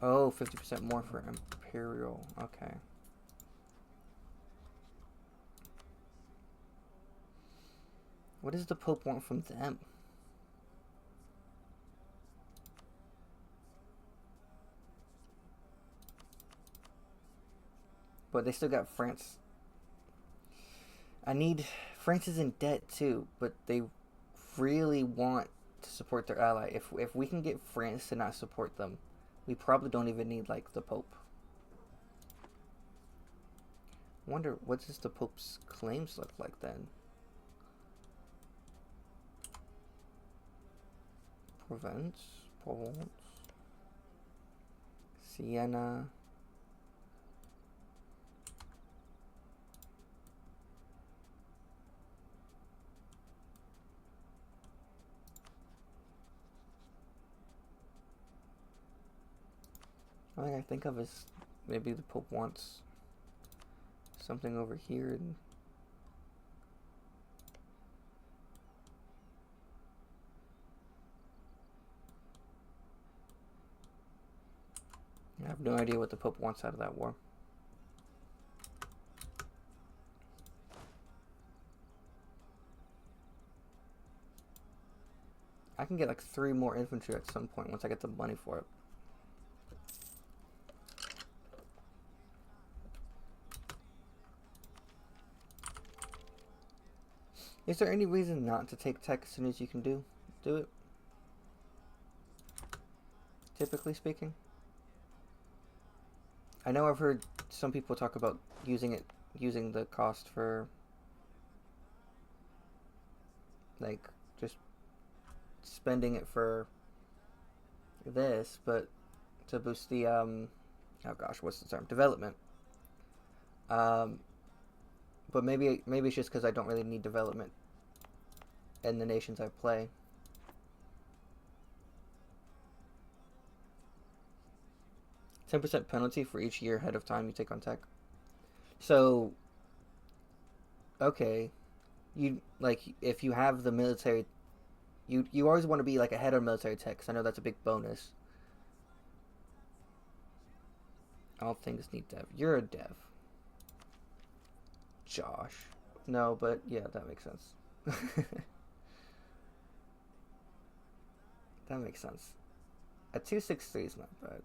Oh, 50% more for Imperial. Okay. What does the Pope want from them? But they still got France. France is in debt too, but they really want to support their ally. If we can get France to not support them, we probably don't even need, like, the Pope. I wonder, what does the Pope's claims look like then? Provence, Siena. All I think of is maybe the Pope wants something over here. And I have no idea what the Pope wants out of that war. I can get like 3 more infantry at some point once I get the money for it. Is there any reason not to take tech as soon as you can do it? Typically speaking. I know I've heard some people talk about using the cost for, like, just spending it for this, but to boost the oh gosh, what's the term? Development. But maybe it's just because I don't really need development in the nations I play. %10 penalty for each year ahead of time you take on tech. So, okay, you, like, if you have the military, you always want to be like ahead of military tech, because I know that's a big bonus. All things need dev. You're a dev. Josh. No, but yeah, that makes sense. That makes sense. A 263 is not bad.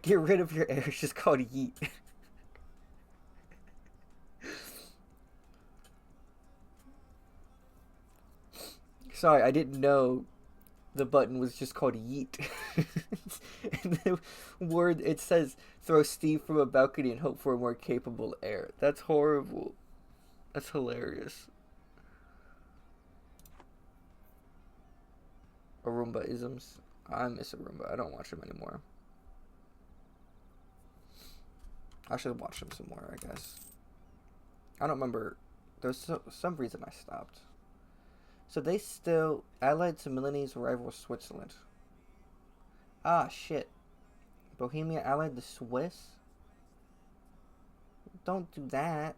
Get rid of your air. It's just called yeet. Sorry, I didn't know the button was just called yeet. And the word, it says throw Steve from a balcony and hope for a more capable heir. That's horrible. That's hilarious. Arumba isms. I miss Arumba. I don't watch them anymore. I should watch them some more, I guess. I don't remember. There's some reason I stopped. So they still allied to Milanese rival Switzerland. Ah, shit. Bohemia allied the Swiss? Don't do that.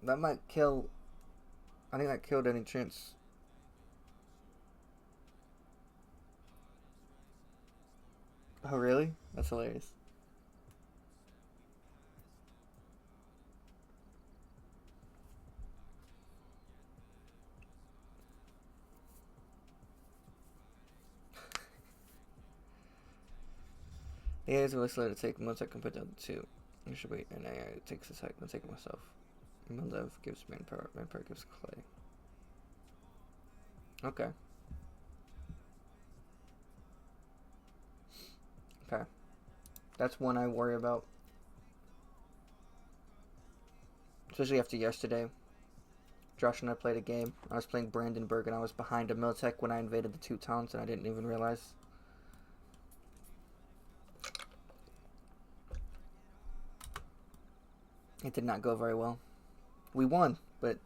That might kill... I think that killed any chance. Oh, really? That's hilarious. The AI is really slow to take 1 second compared to the other two. I should wait, and AI takes a second to take it myself. Mandev gives manpower, manpower gives clay. Okay. Okay. That's one I worry about. Especially after yesterday. Josh and I played a game. I was playing Brandenburg and I was behind a Militech when I invaded the 2 towns and I didn't even realize. It did not go very well. We won, but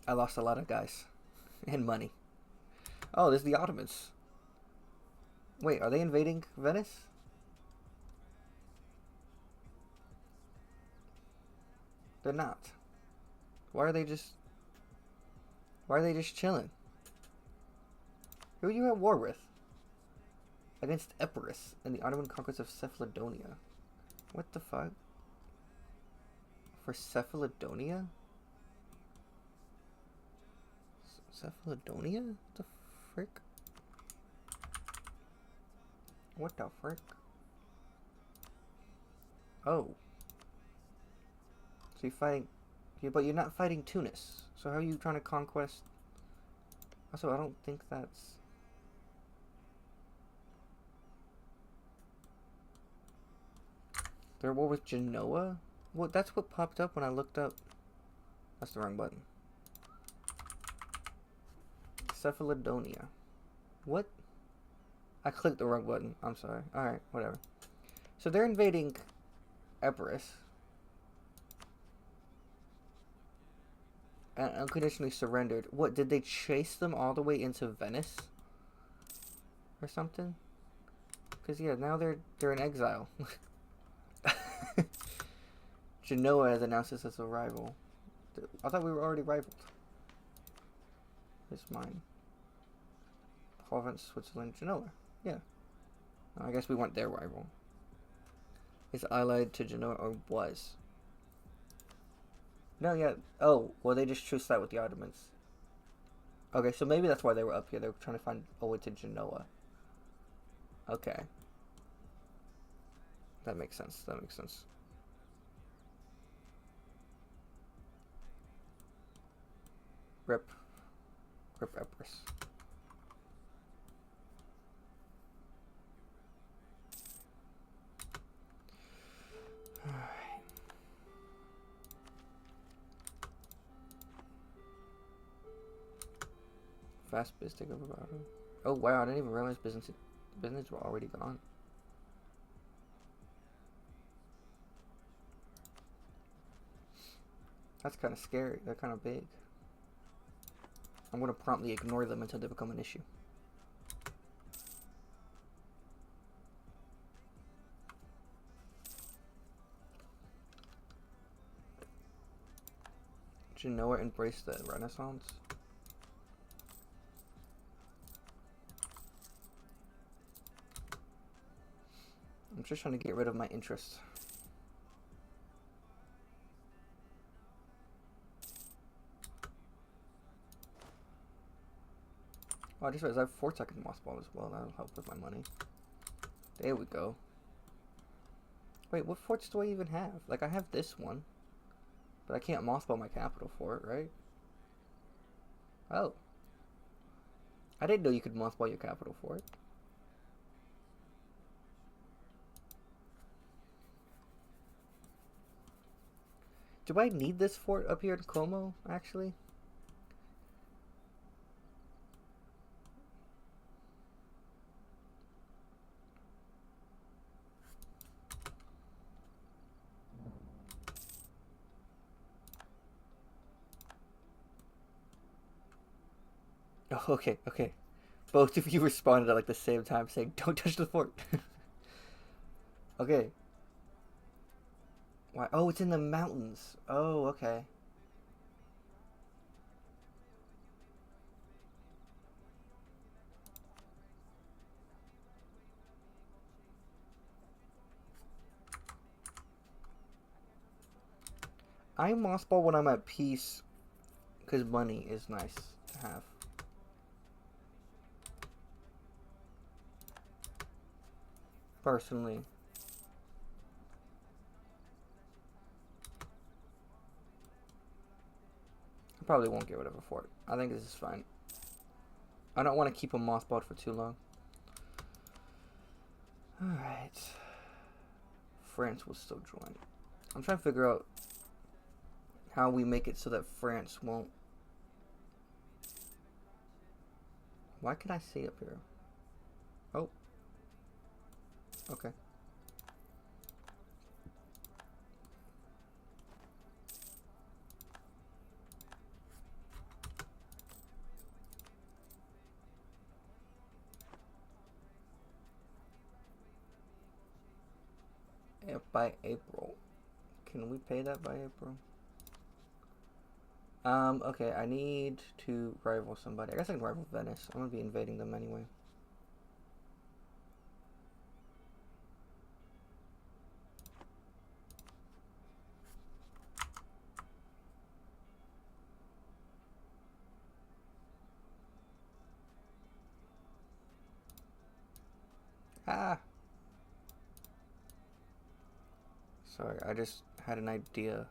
I lost a lot of guys. And money. Oh, there's the Ottomans. Wait, are they invading Venice? They're not. Why are they just chilling? Who are you at war with? Against Epirus and the Ottoman conquest of Cephalodonia. What the fuck? For Cephalodonia? Cephalodonia? What the frick? What the frick? Oh. So you're fighting... Yeah, but you're not fighting Tunis. So how are you trying to conquest... Also, I don't think that's... Their war with Genoa? Well, that's what popped up when I looked up... That's the wrong button. Cephalodonia. What? I clicked the wrong button. I'm sorry. Alright, whatever. So they're invading Epirus. And unconditionally surrendered. What, did they chase them all the way into Venice? Or something? Because, yeah, now they're in exile. Genoa has announced this as a rival. I thought we were already rivaled. It's mine. Province, Switzerland, Genoa. Yeah. I guess we weren't their rival. Is allied to Genoa or was? No, yeah. Oh, well, they just truced that with the Ottomans. Okay, so maybe that's why they were up here. They were trying to find a way to Genoa. Okay. That makes sense. That makes sense. Rip. Rip Epirus. Alright. Fast biz take over bottom. Oh wow, I didn't even realize business were already gone. That's kind of scary. They're kind of big. I'm going to promptly ignore them until they become an issue. Genoa embraced the Renaissance. I'm just trying to get rid of my interest. Oh, I just realized I have forts I can mothball as well. That'll help with my money. There we go. Wait, what forts do I even have? Like, I have this one. But I can't mothball my capital fort, right? Oh. I didn't know you could mothball your capital fort. Do I need this fort up here in Como, actually? Oh, okay, okay. Both of you responded at like the same time saying, don't touch the fort. Okay. Why? Oh, it's in the mountains. Oh, okay. I mothball when I'm at peace, because money is nice to have. Personally. I probably won't get rid of a fort. I think this is fine. I don't want to keep a mothballed for too long. Alright. France will still join. I'm trying to figure out how we make it so that France won't. Why can I see up here? Oh. Okay. By April. Can we pay that by April? Okay, I need to rival somebody. I guess I can rival Venice. I'm gonna be invading them anyway. Ah! Sorry, I just had an idea.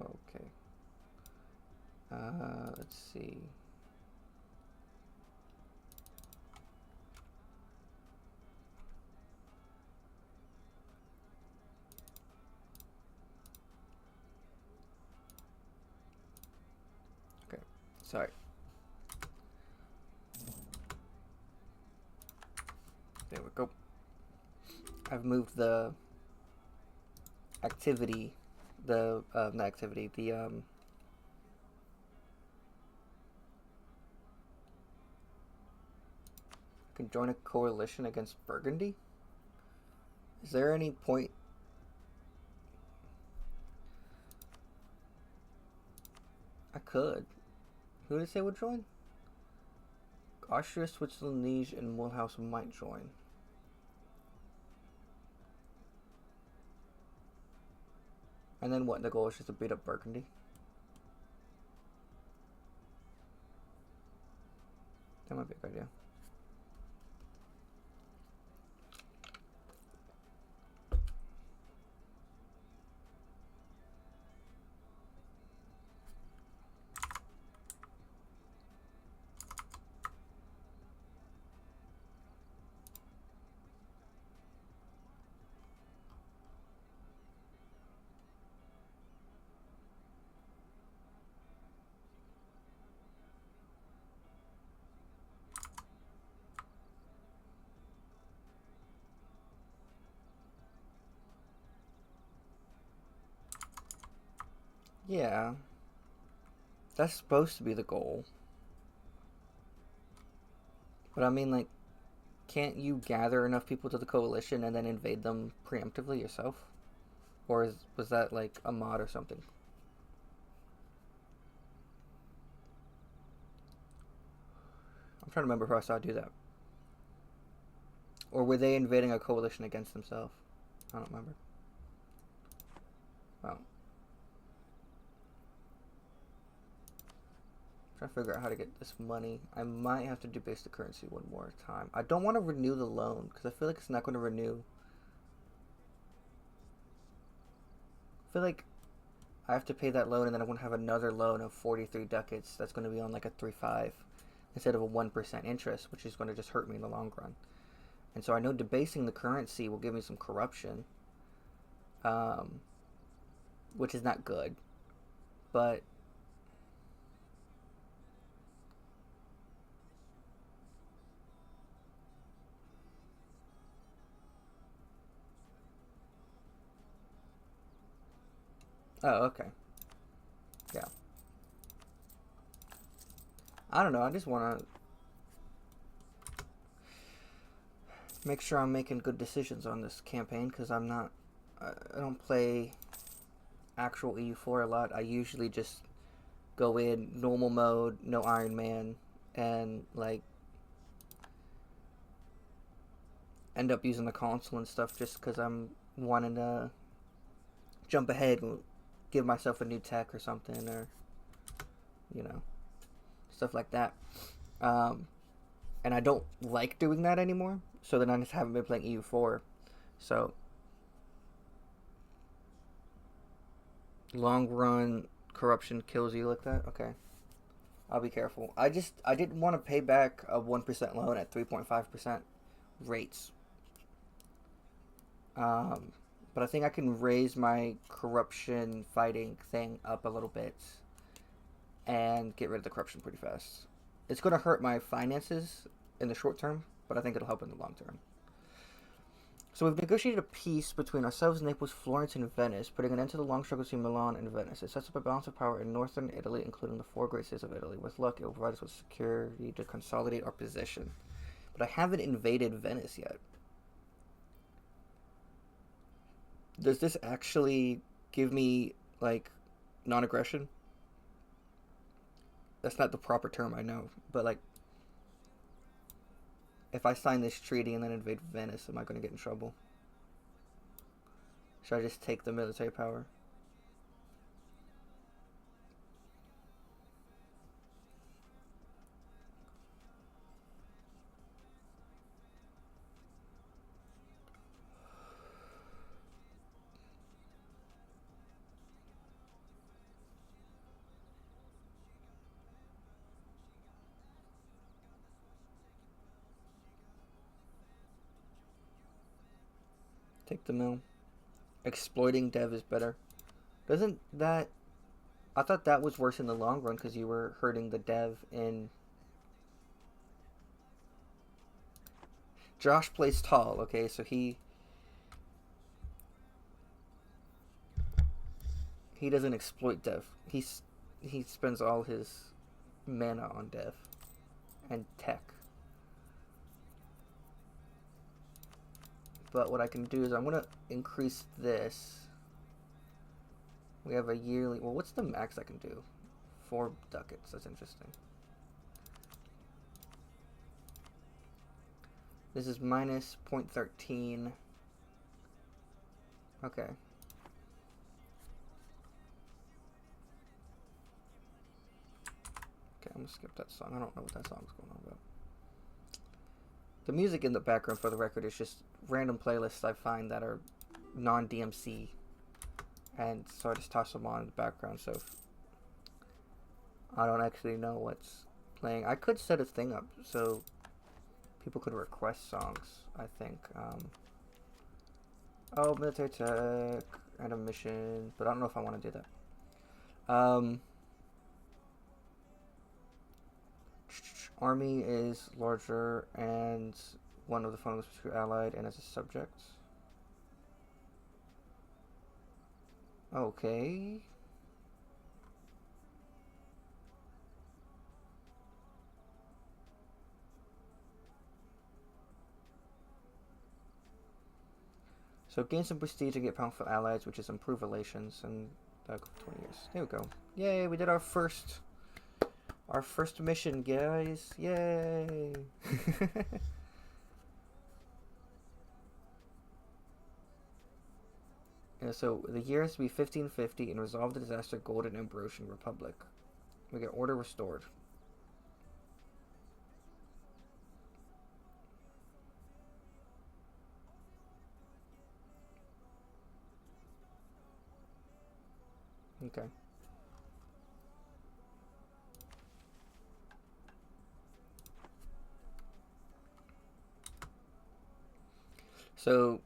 Okay. Let's see. Okay, sorry. There we go. I've moved the activity, not activity, can join a coalition against Burgundy? Is there any point? I could. Who did it say would join? Austria, Switzerland, Liege, and Mulhouse might join. And then what? The goal is just to beat up Burgundy? That might be a good idea. Yeah. That's supposed to be the goal. But I mean, like, can't you gather enough people to the coalition and then invade them preemptively yourself? Or was that, like, a mod or something? I'm trying to remember how I saw do that. Or were they invading a coalition against themselves? I don't remember. Well. Trying to figure out how to get this money. I might have to debase the currency one more time. I don't want to renew the loan because I feel like it's not going to renew. I feel like I have to pay that loan and then I'm going to have another loan of 43 ducats that's going to be on like a 3.5 instead of a 1% interest, which is going to just hurt me in the long run. And so I know debasing the currency will give me some corruption, which is not good, but oh, okay. Yeah. I don't know. I just want to make sure I'm making good decisions on this campaign, because I'm not, I don't play actual EU4 a lot. I usually just go in normal mode, no Iron Man, and like end up using the console and stuff just because I'm wanting to jump ahead and give myself a new tech or something, or you know, stuff like that. And I don't like doing that anymore, so then I just haven't been playing EU4. So long run corruption kills you like that. Okay, I'll be careful. I didn't want to pay back a 1% loan at 3.5% rates. But I think I can raise my corruption fighting thing up a little bit and get rid of the corruption pretty fast. It's going to hurt my finances in the short term, but I think it'll help in the long term. So we've negotiated a peace between ourselves, Naples, Florence, and Venice, putting an end to the long struggle between Milan and Venice. It sets up a balance of power in northern Italy, including the four great cities of Italy. With luck, it will provide us with security to consolidate our position. But I haven't invaded Venice yet. Does this actually give me, like, non-aggression? That's not the proper term, I know. But, like, if I sign this treaty and then invade Venice, am I going to get in trouble? Should I just take the military power? Take the mill. Exploiting dev is better. Doesn't that... I thought that was worse in the long run because you were hurting the dev in... Josh plays tall, okay, so he doesn't exploit dev. He spends all his mana on dev and tech. But what I can do is I'm going to increase this. We have a yearly... Well, what's the max I can do? 4 ducats. That's interesting. This is minus 0.13. Okay. Okay, I'm going to skip that song. I don't know what that song's going on about. The music in the background, for the record, is just random playlists I find that are non-DMC, and so I just toss them on in the background, so if I don't actually know what's playing. I could set a thing up so people could request songs, I think. Oh, military tech and a mission, but I don't know if I want to do that. Army is larger, and one of the fundamentals was allied and as a subject. Okay. So gain some prestige and get powerful allies, which is improve relations, and that'll go for 20 years. There we go. Yay, we did our first mission, guys. Yay. Yeah, so the year has to be 1550 and resolve the disaster Golden Ambrosian Republic. We get order restored. Okay. So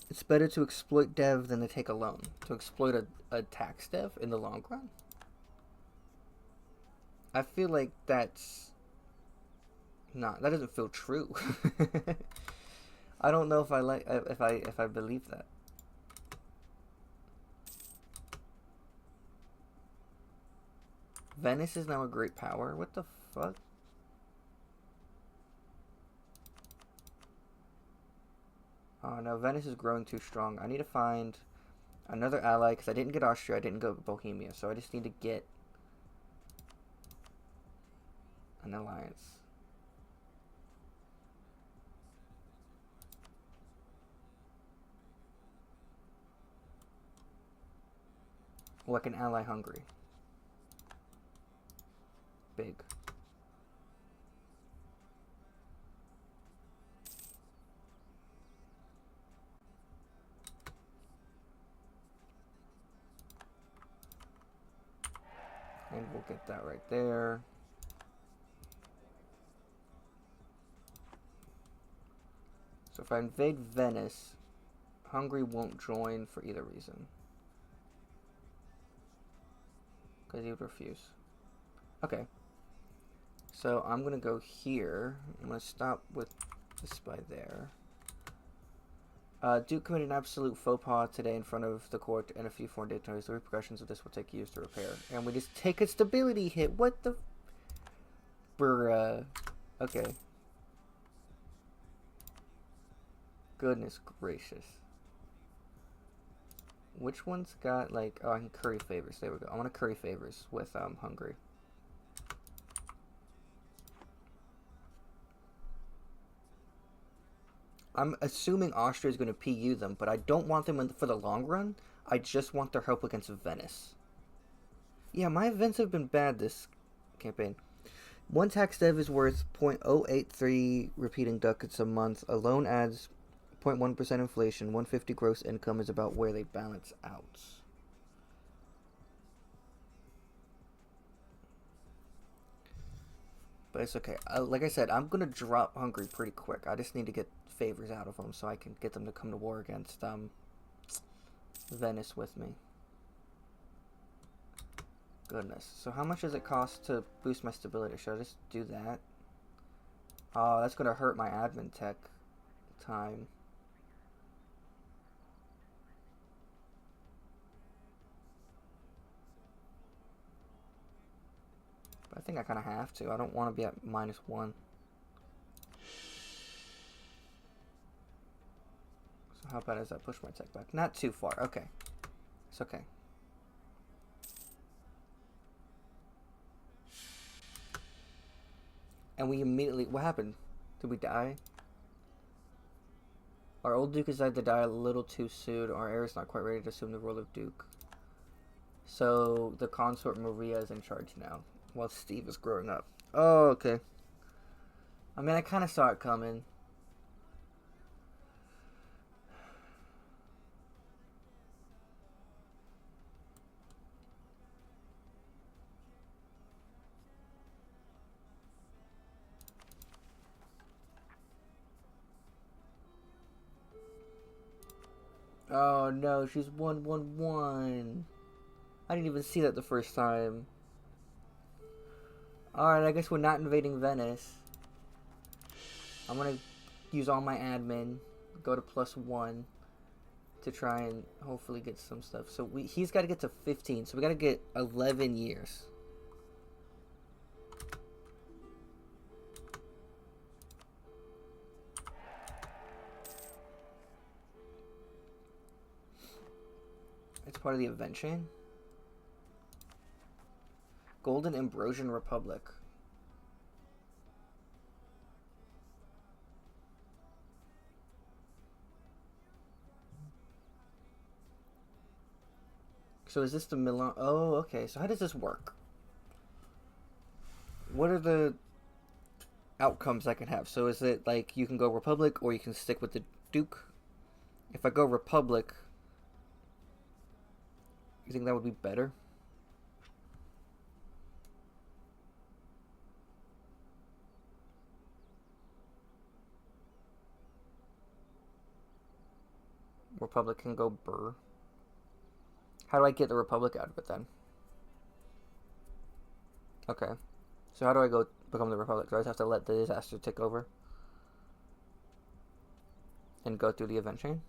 it's better to exploit dev than to take a loan. To exploit a tax dev in the long run? I feel like that's not... That doesn't feel true. I don't know if I like... If I believe that. Venice is now a great power? What the fuck? No, Venice is growing too strong. I need to find another ally, because I didn't get Austria, I didn't get Bohemia, so I just need to get an alliance. Well, I can ally Hungary. Big. And we'll get that right there. So if I invade Venice, Hungary won't join for either reason. Because he would refuse. Okay. So I'm going to go here. I'm going to stop with this by there. Duke committed an absolute faux pas today in front of the court and a few foreign dignitaries. The repercussions of this will take years to repair. And we just take a stability hit. What the... Bruh. Okay. Goodness gracious. Which one's got, like... Oh, I can curry favors. There we go. I want to curry favors with Hungary. I'm assuming Austria is going to PU them, but I don't want them for the long run. I just want their help against Venice. Yeah, my events have been bad this campaign. One tax dev is worth 0.083 repeating ducats a month. A loan adds 0.1% inflation. 150 gross income is about where they balance out. But it's okay. Like I said, I'm going to drop Hungary pretty quick. I just need to get favors out of them so I can get them to come to war against Venice with me. Goodness. So how much does it cost to boost my stability? Should I just do that? Oh, that's going to hurt my admin tech time. But I think I kind of have to. I don't want to be at -1. So how bad is that? Push my tech back. Not too far. Okay. It's okay. And we immediately... What happened? Did we die? Our old Duke decided to die a little too soon. Our heir is not quite ready to assume the role of Duke. So the consort Maria is in charge now, while Steve is growing up. Oh, okay. I mean, I kind of saw it coming. Oh no, she's 111. I didn't even see that the first time. Alright, I guess we're not invading Venice. I'm gonna use all my admin, go to +1 to try and hopefully get some stuff. So he's got to get to 15, so we got to get 11 years. It's part of the event chain. Golden Ambrosian Republic. So is this the Milan? Oh, okay. So how does this work? What are the outcomes I can have? So is it like you can go Republic or you can stick with the Duke? If I go Republic, you think that would be better? Republic can go Burr. How do I get the Republic out of it then? Okay. So how do I go become the Republic? Do I just have to let the disaster take over? And go through the event chain?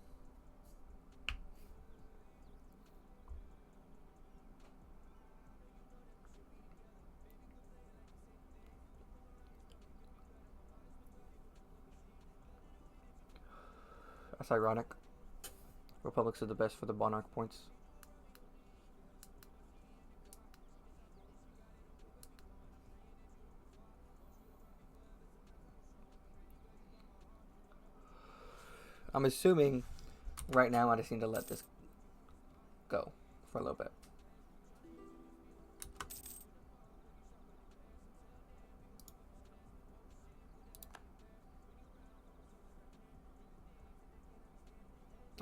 That's ironic. Republics are the best for the monarch points. I'm assuming right now I just need to let this go for a little bit.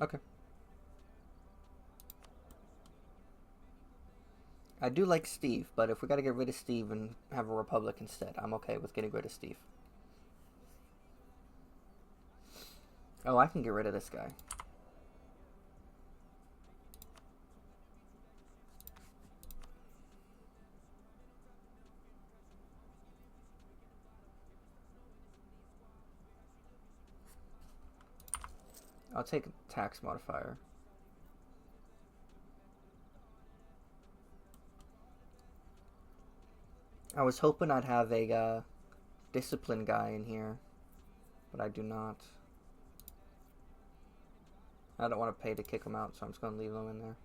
Okay. I do like Steve, but if we gotta get rid of Steve and have a republic instead, I'm okay with getting rid of Steve. Oh, I can get rid of this guy. I'll take a tax modifier. I was hoping I'd have a discipline guy in here, but I do not. I don't want to pay to kick him out, so I'm just going to leave him in there.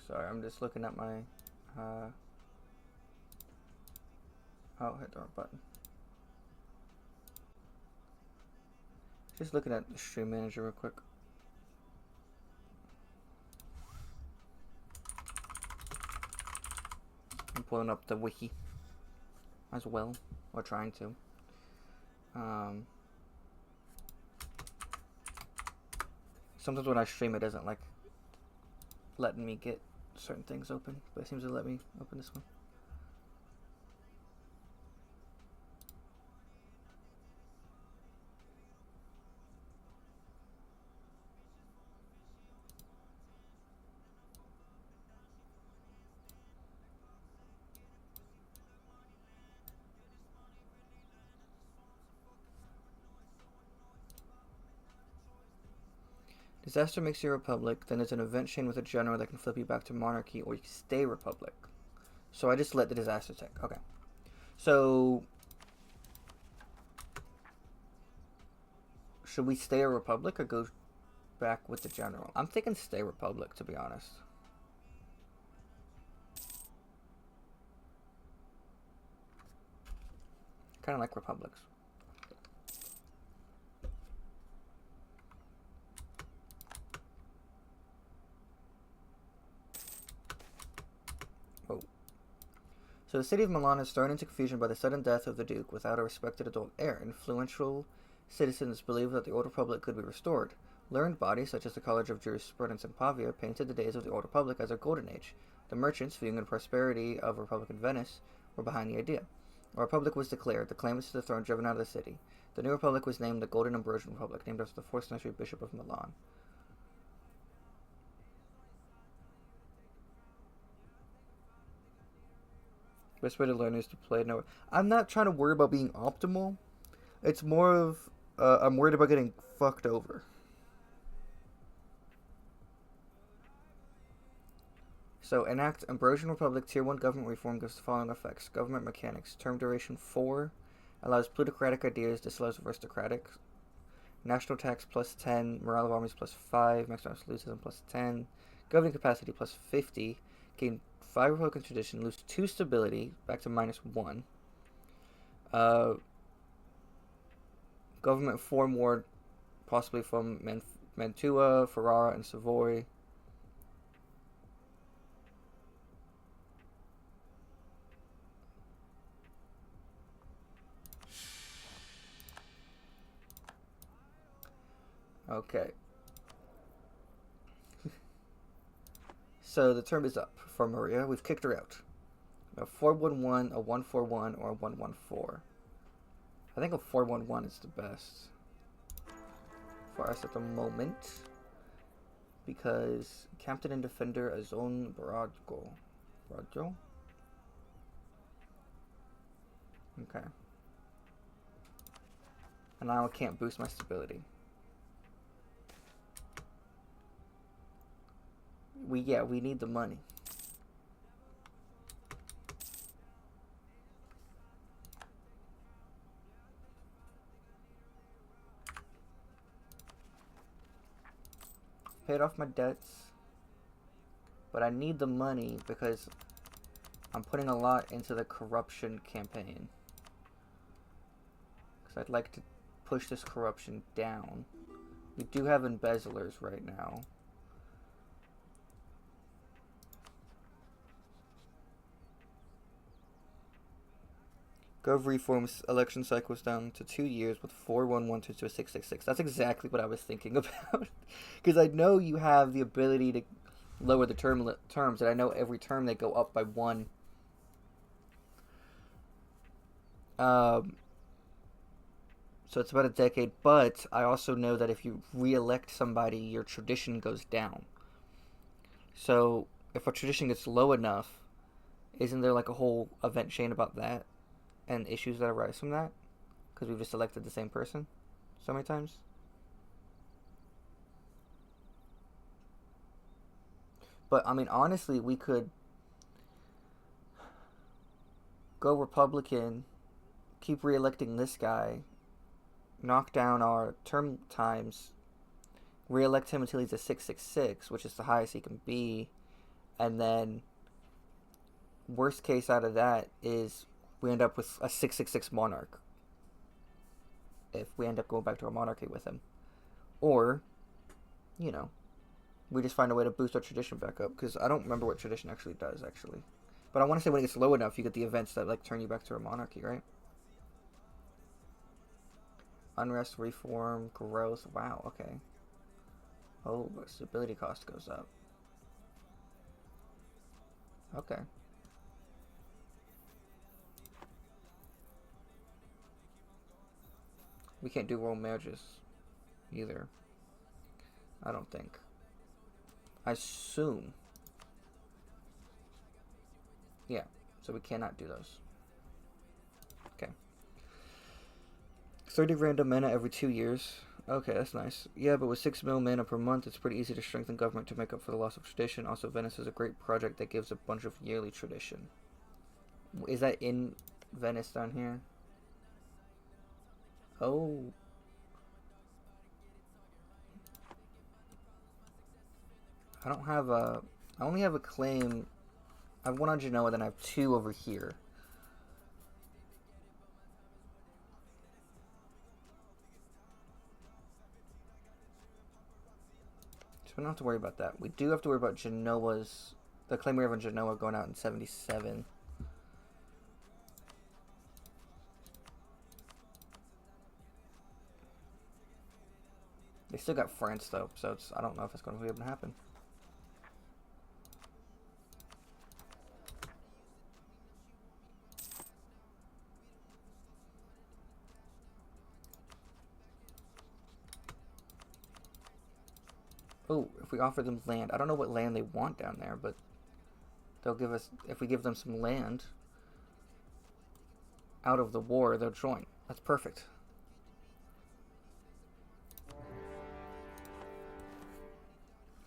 Sorry, I'm just looking at my, oh, hit the wrong button. Just looking at the stream manager real quick. I'm pulling up the wiki as well, or trying to. Sometimes when I stream it doesn't like letting me get certain things open, but it seems to let me open this one. Disaster makes you a republic, then there's an event chain with a general that can flip you back to monarchy, or you can stay republic. So I just let the disaster take. Okay. So should we stay a republic or go back with the general? I'm thinking stay republic, to be honest. Kind of like republics. So the city of Milan is thrown into confusion by the sudden death of the Duke without a respected adult heir. Influential citizens believed that the Old Republic could be restored. Learned bodies, such as the College of Jurisprudence in Pavia, painted the days of the Old Republic as a golden age. The merchants, viewing the prosperity of Republican Venice, were behind the idea. A republic was declared, the claimants to the throne driven out of the city. The new republic was named the Golden Ambrosian Republic, named after the 4th century Bishop of Milan. Best way to learn is to play. No, I'm not trying to worry about being optimal. It's more of I'm worried about getting fucked over. So enact Ambrosian Republic Tier 1 government reform gives the following effects. Government mechanics. Term duration 4. Allows plutocratic ideas, disallows aristocratic. National tax plus 10, morale of armies plus 5, maximum absolutism plus 10, governing capacity plus 50, gain 5 Republican tradition, lose 2 stability, back to -1. Government form ward, possibly from Mantua, Ferrara, and Savoy. Okay. So the term is up for Maria. We've kicked her out. A 411, a 141, or a 114. I think a 411 is the best for us at the moment. Because Captain and Defender Azon Barajo. Barajo? Okay. And now I can't boost my stability. We need the money. Paid off my debts, but I need the money because I'm putting a lot into the corruption campaign. Because I'd like to push this corruption down. We do have embezzlers right now. Gov reforms election cycles down to 2 years with 4112 to a 666. That's exactly what I was thinking about. Because I know you have the ability to lower the terms, and I know every term they go up by 1. So it's about a decade, but I also know that if you re-elect somebody, your tradition goes down. So if a tradition gets low enough, isn't there like a whole event chain about that? And issues that arise from that? Because we've just elected the same person so many times? But, I mean, honestly, we could go Republican, keep re-electing this guy, knock down our term times, re-elect him until he's a 666, which is the highest he can be, and then worst case out of that is we end up with a 666 monarch if we end up going back to a monarchy with him. Or, you know, we just find a way to boost our tradition back up, because I don't remember what tradition actually does, actually. But I want to say when it gets low enough, you get the events that, like, turn you back to a monarchy, right? Unrest, reform, growth. Wow, okay. Oh, stability cost goes up. Okay. We can't do world marriages either. I don't think. I assume. Yeah, so we cannot do those. Okay. 30 random mana every 2 years. Okay, that's nice. Yeah, but with 6 mil mana per month, it's pretty easy to strengthen government to make up for the loss of tradition. Also, Venice is a great project that gives a bunch of yearly tradition. Is that in Venice down here? Oh. I don't have a... I only have a claim... I have 1 on Genoa, then I have 2 over here. So we don't have to worry about that. We do have to worry about Genoa's... The claim we have on Genoa going out in 77. They still got France, though, so it's, I don't know if it's going to be able to happen. Oh, if we offer them land. I don't know what land they want down there, but they'll give us... If we give them some land out of the war, they'll join. That's perfect.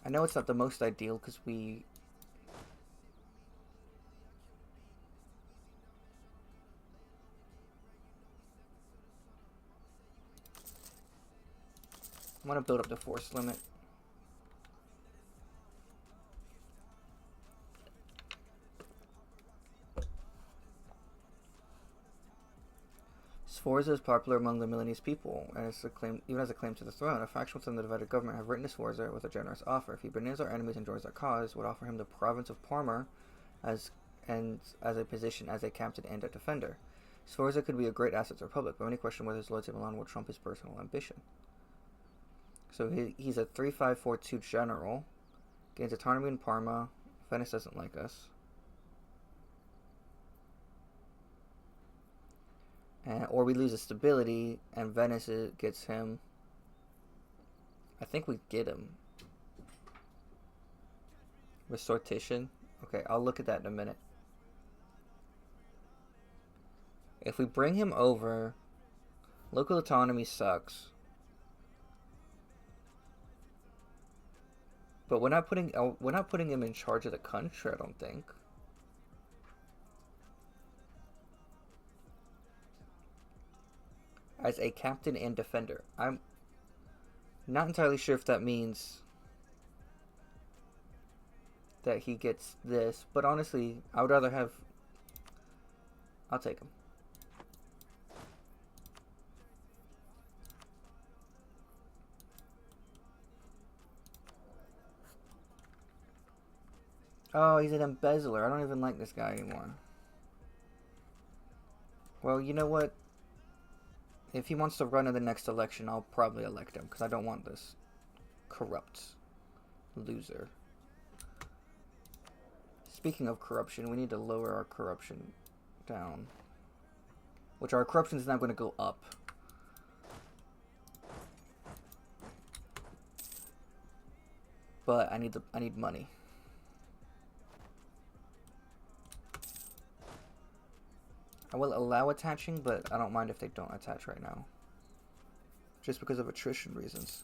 I know it's not the most ideal because we... want to build up the force limit. Sforza is popular among the Milanese people, and even as a claim to the throne. A faction within the divided government have written to Sforza with a generous offer. If he betrays our enemies and joins our cause, would offer him the province of Parma as a position as a captain and a defender. Sforza could be a great asset to the Republic, but many question whether his loyalty to Milan will trump his personal ambition. So he's a 3-5-4-2 general, gains autonomy in Parma. Venice doesn't like us. Or we lose his stability, and Venice gets him. I think we get him. Resortition. Okay, I'll look at that in a minute. If we bring him over, local autonomy sucks. But we're not putting him in charge of the country, I don't think. As a captain and defender. I'm not entirely sure if that means that he gets this, but honestly, I would rather have... I'll take him. Oh, he's an embezzler. I don't even like this guy anymore. Well, you know what? If he wants to run in the next election, I'll probably elect him, because I don't want this corrupt loser. Speaking of corruption, we need to lower our corruption down. Which our corruption is now going to go up. But I need money. I will allow attaching, but I don't mind if they don't attach right now. Just because of attrition reasons.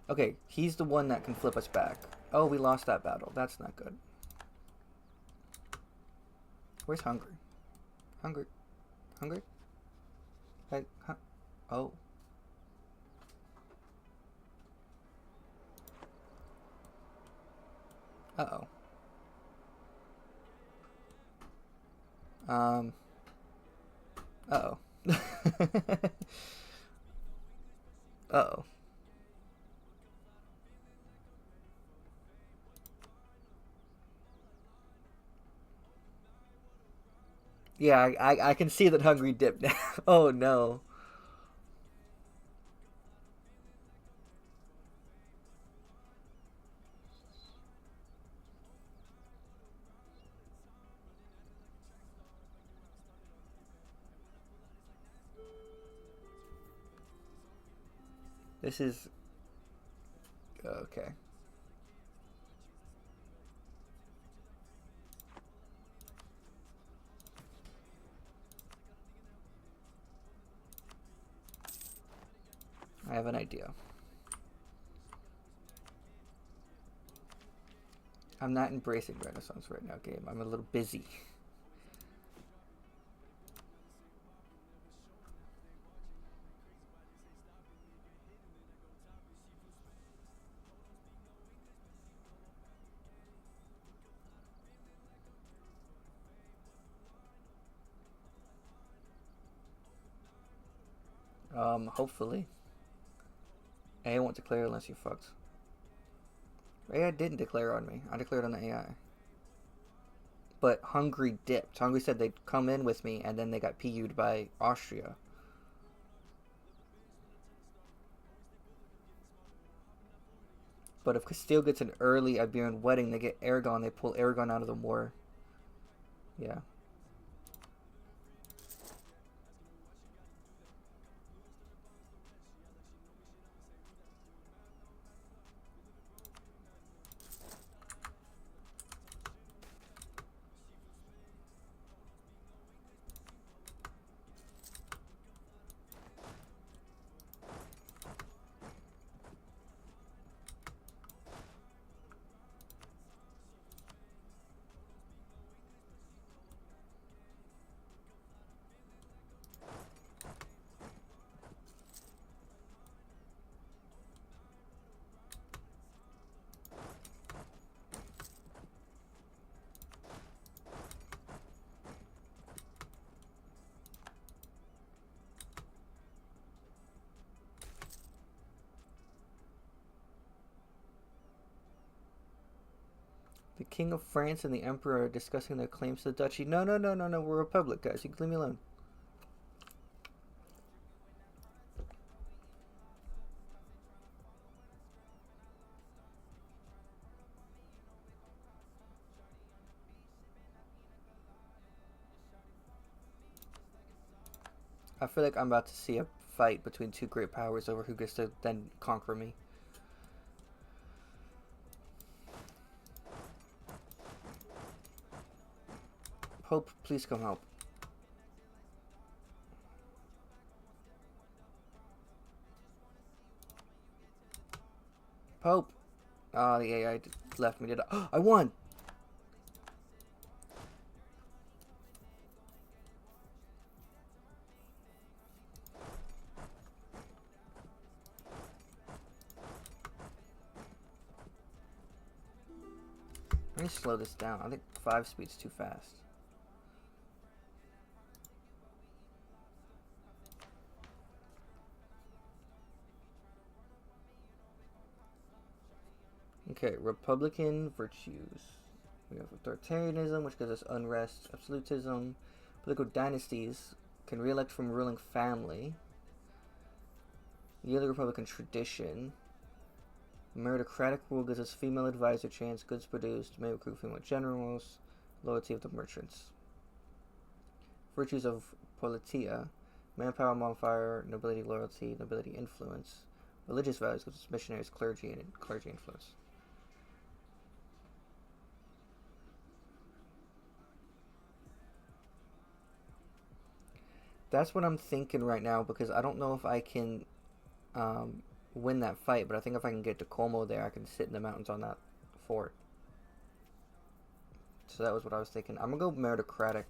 Okay, he's the one that can flip us back. Oh, we lost that battle. That's not good. Where's Hungary? Hungary? Hungary? Hey, huh? Oh. Uh-oh. Uh-oh. Uh-oh. Yeah, I can see that Hungary dipped now. Oh, no. This is... Okay. I have an idea. I'm not embracing Renaissance right now, game. I'm a little busy. Hopefully. AI won't declare unless you fucked. AI didn't declare on me. I declared on the AI. But Hungary dipped. Hungary said they'd come in with me, and then they got PU'd by Austria. But if Castile gets an early Iberian wedding, they get Aragon. They pull Aragon out of the war. Yeah. King of France and the Emperor are discussing their claims to the duchy. No, no, no, no, no. We're a republic, guys. You can leave me alone. I feel like I'm about to see a fight between two great powers over who gets to then conquer me. Pope, please come help. Pope! Oh, the AI left me. I won! Let me slow this down. I think 5 speed's too fast. Okay, Republican virtues. We have authoritarianism, which gives us unrest. Absolutism. Political dynasties can re-elect from a ruling family. Yearly Republican tradition. Meritocratic rule gives us female advisor chance. Goods produced. May recruit female generals. Loyalty of the merchants. Virtues of politia. Manpower modifier. Nobility loyalty. Nobility influence. Religious values gives us missionaries, clergy, and clergy influence. That's what I'm thinking right now, because I don't know if I can win that fight, but I think if I can get to Como there, I can sit in the mountains on that fort. So that was what I was thinking. I'm gonna go meritocratic.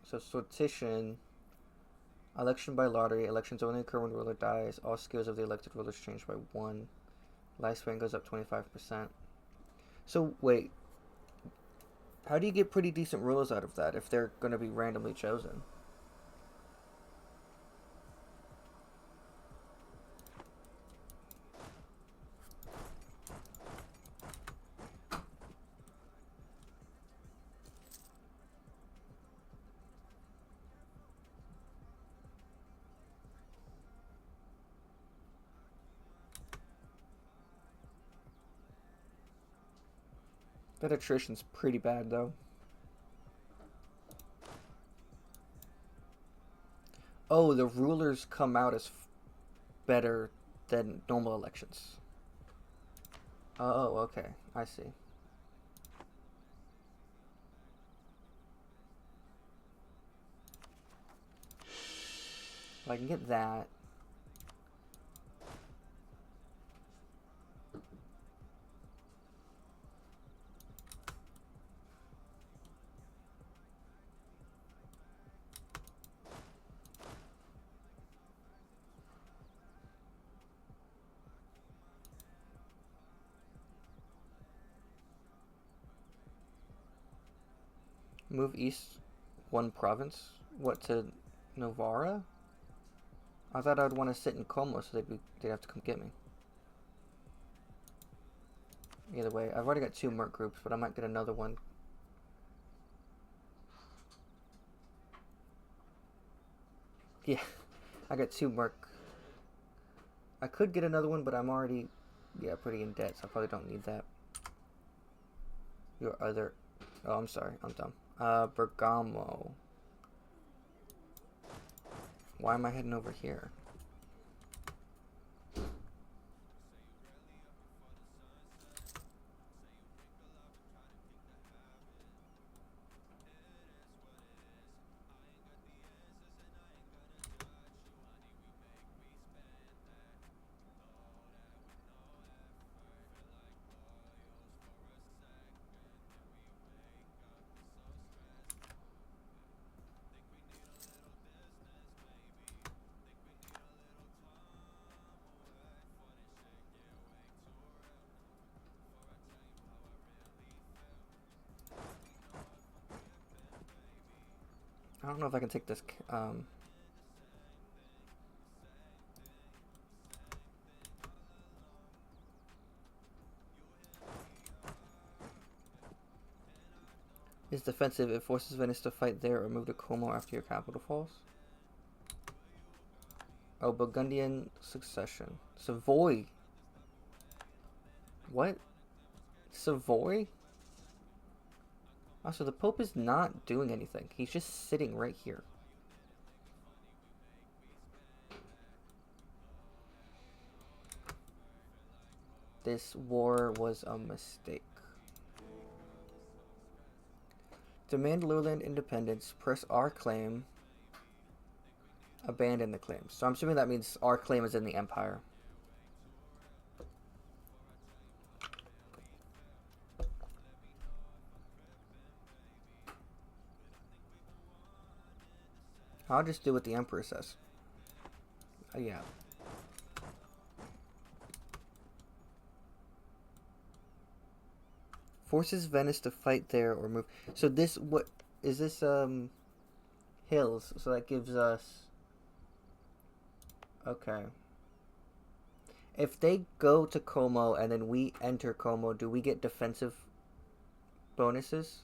So sortition, election by lottery. Elections only occur when the ruler dies. All skills of the elected rulers change by 1. Lifespan goes up 25%. So wait, how do you get pretty decent rulers out of that if they're going to be randomly chosen? That attrition's pretty bad, though. Oh, the rulers come out as better than normal elections. Oh, okay. I see. Well, I can get that. Move east 1 province? What, to Novara? I thought I'd want to sit in Como, so they'd have to come get me. Either way, I've already got 2 merc groups, but I might get another one. Yeah, I got 2 merc. I could get another one, but I'm already, pretty in debt, so I probably don't need that. Your other... Oh, I'm sorry, I'm dumb. Bergamo. Why am I heading over here? I don't know if I can take this, is defensive. It forces Venice to fight there or move to Como after your capital falls. Oh, Burgundian succession. Savoy. What? Savoy? Oh, so the Pope is not doing anything. He's just sitting right here. This war was a mistake. Demand lowland independence. Press our claim. Abandon the claim. So I'm assuming that means our claim is in the empire. I'll just do what the emperor says. Yeah. Forces Venice to fight there or move. So this, what is this? Hills. So that gives us. Okay. If they go to Como and then we enter Como, do we get defensive bonuses?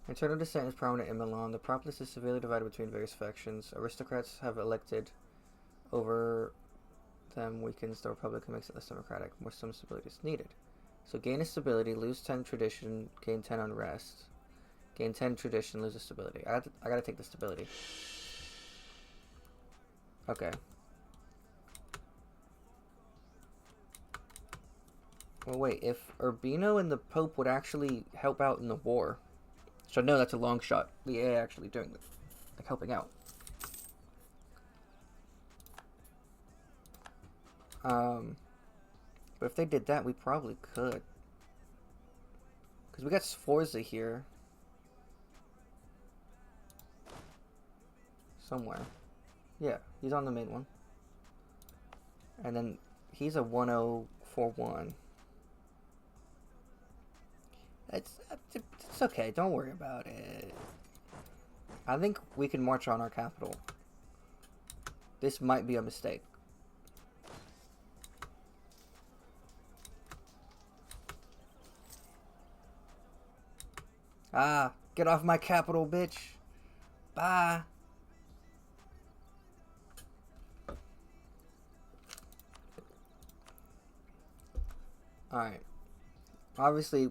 Internal dissent is prominent in Milan. The populace is severely divided between various factions. Aristocrats have elected over them weakens the Republic and makes it less democratic. More some stability is needed. So gain a stability, lose 10 tradition, gain 10 unrest. Gain 10 tradition, lose a stability. I gotta take the stability. Okay. Well, wait, if Urbino and the Pope would actually help out in the war. So no, that's a long shot. The AI actually doing this, like helping out. But if they did that, we probably could. Because we got Sforza here. Somewhere. Yeah, he's on the main one. And then he's a 1041. It's okay, don't worry about it. I think we can march on our capital. This might be a mistake. Ah, get off my capital, bitch. Bye. Alright. Obviously,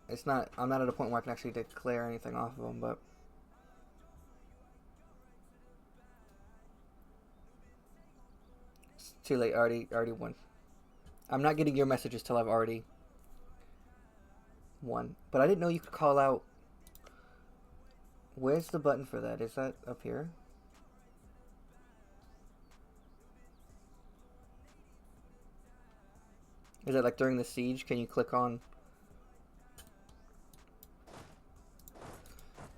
it's not, I'm not at a point where I can actually declare anything off of them, but it's too late. I already won. I'm not getting your messages till I've already won. But I didn't know you could call out. Where's the button for that? Is that up here? Is it like during the siege? Can you click on?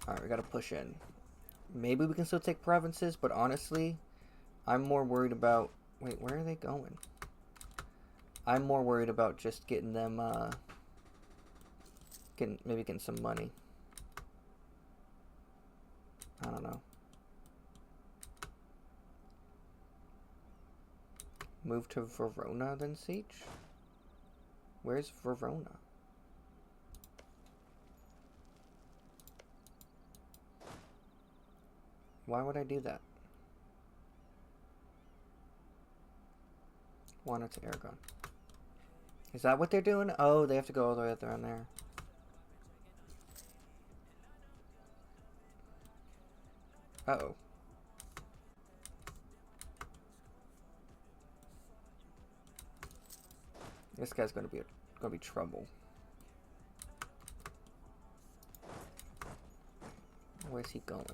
Alright, we gotta push in. Maybe we can still take provinces, but honestly, I'm more worried about... Wait, where are they going? I'm more worried about just getting them, maybe getting some money. I don't know. Move to Verona, then siege? Where's Verona? Why would I do that? Why not to Aragon? Is that what they're doing? Oh, they have to go all the way up around there. Uh-oh. This guy's gonna be trouble. Where's he going?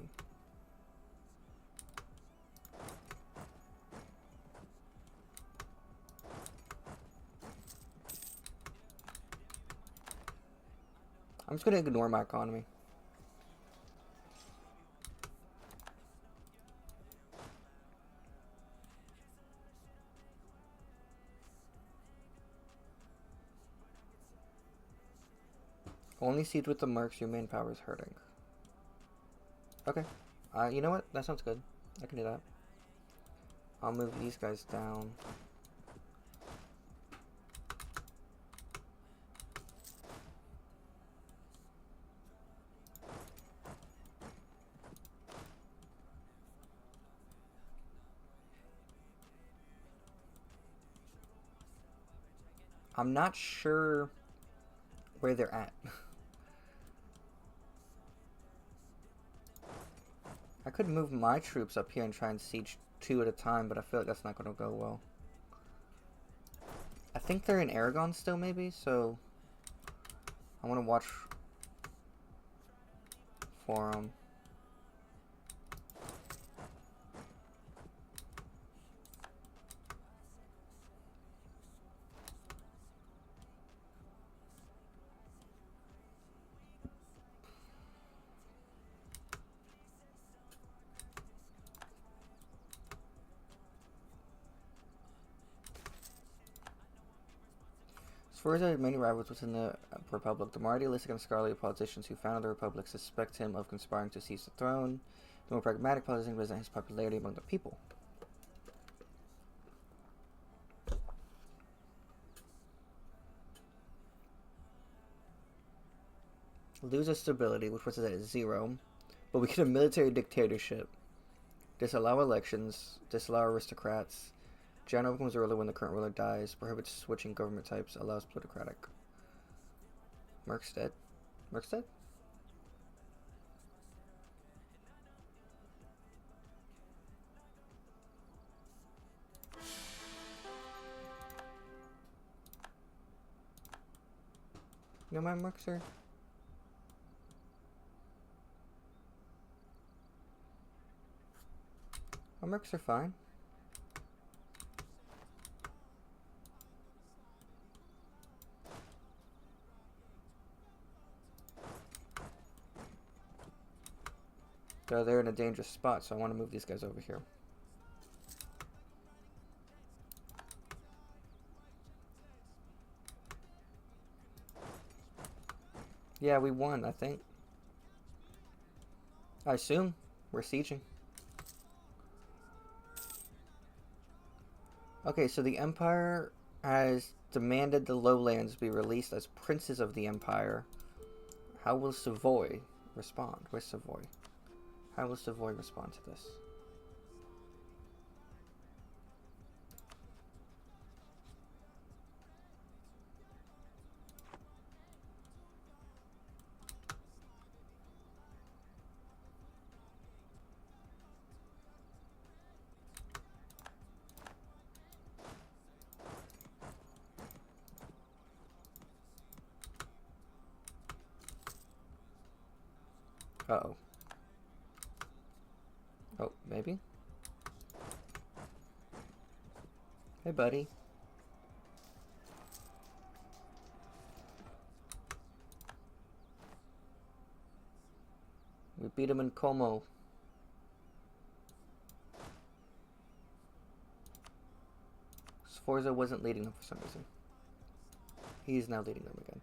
I'm just gonna ignore my economy. Only siege with the mercs, your main power is hurting. Okay. You know what? That sounds good. I can do that. I'll move these guys down. I'm not sure where they're at. I could move my troops up here and try and siege 2 at a time, but I feel like that's not going to go well. I think they're in Aragon still, maybe, so I want to watch for them. As far as there are many rivals within the Republic, the more idealistic and scholarly politicians who founded the Republic suspect him of conspiring to seize the throne. The more pragmatic politicians resent his popularity among the people. Lose its stability, which puts us at 0, but we get a military dictatorship. Disallow elections, disallow aristocrats. General becomes ruler when the current ruler dies. Prohibits switching government types. Allows plutocratic. Merc's dead. Merc's dead? No, my Mercs are... My Mercs are fine. They're in a dangerous spot, so I want to move these guys over here. Yeah, we won, I think. I assume. We're sieging. Okay, so the Empire has demanded the lowlands be released as princes of the Empire. How will Savoy respond? Where's Savoy? How will Savoy respond to this? Uh-oh. Oh, maybe? Hey, buddy. We beat him in Como. Sforza wasn't leading them for some reason. He's now leading them again.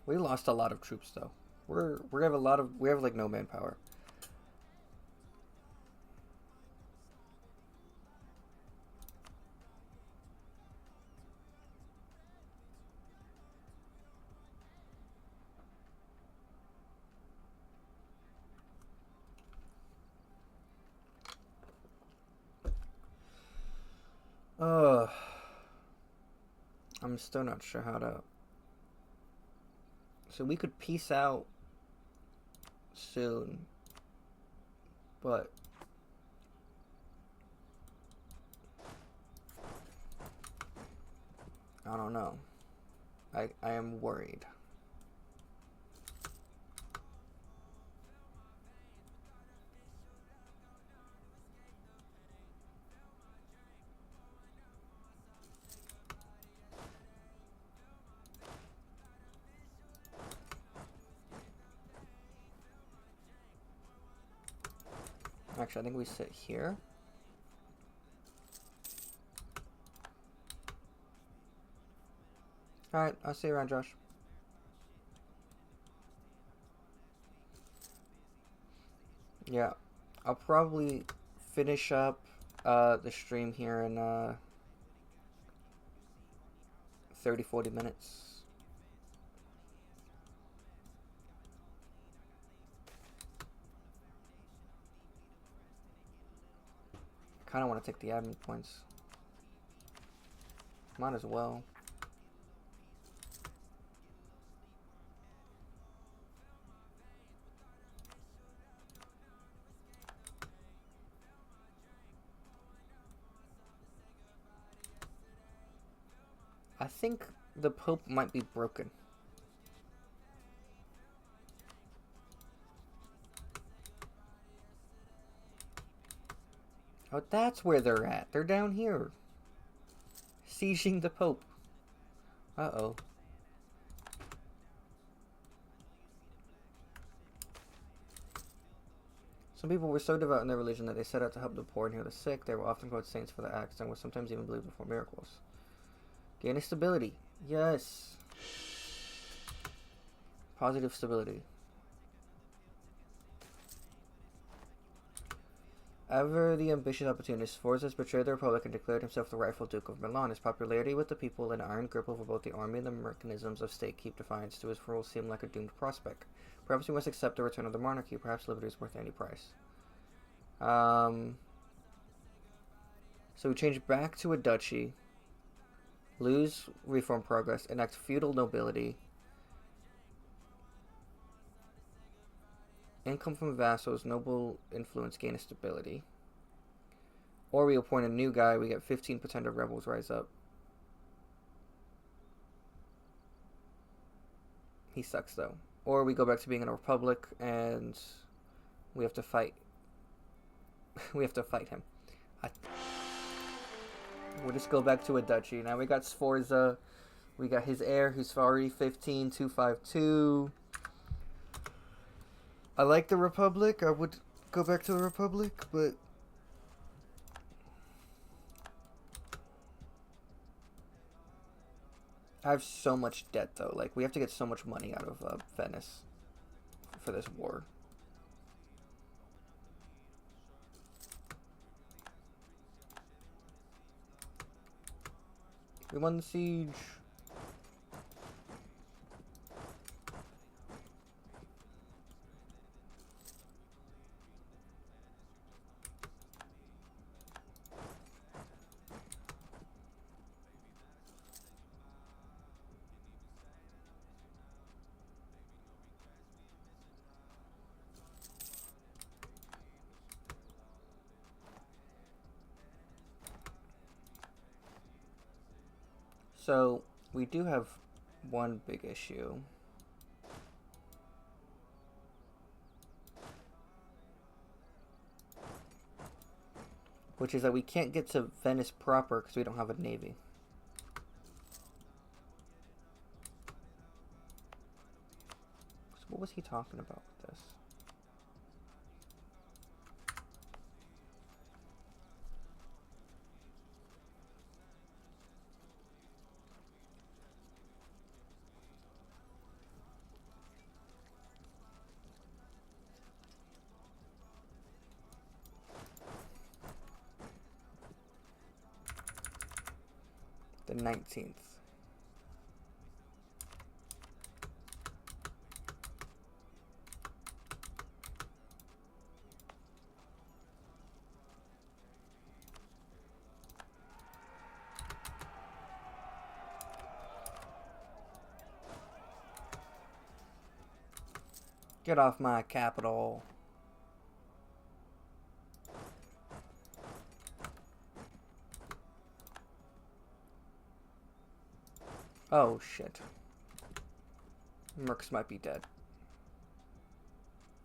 We lost a lot of troops, though. We have like no manpower. I'm still not sure how to... So we could peace out soon, but I don't know. I am worried. Actually, I think we sit here. Alright, I'll see you around, Josh. Yeah, I'll probably finish up the stream here in 30-40 minutes. I kind of want to take the admin points. Might as well. I think the Pope might be broken. Oh, that's where they're at. They're down here. Sieging the Pope. Uh-oh. Some people were so devout in their religion that they set out to help the poor and heal the sick. They will often quote saints for their acts and were sometimes even believed for miracles. Gaining stability. Yes. Positive stability. Ever the ambitious opportunist, Sforza betrayed the Republic and declared himself the rightful Duke of Milan. His popularity with the people and iron grip over both the army and the mechanisms of state keep defiance to his rule seem like a doomed prospect. Perhaps we must accept the return of the monarchy. Perhaps liberty is worth any price. So we change back to a duchy. Lose reform progress. Enact feudal nobility. Income from vassals, noble influence, gain a stability. Or we appoint a new guy, we get 15% of rebels rise up. He sucks though. Or we go back to being in a republic and we have to fight. We have to fight him. We'll just go back to a duchy. Now we got Sforza. We got his heir who's already 15, 252. I like the Republic. I would go back to the Republic, but I have so much debt, though. Like, we have to get so much money out of Venice for this war. We won the siege. So, we do have one big issue. Which is that we can't get to Venice proper because we don't have a navy. So what was he talking about with this? The 19th. Get off my capital. Oh, shit. Mercs might be dead.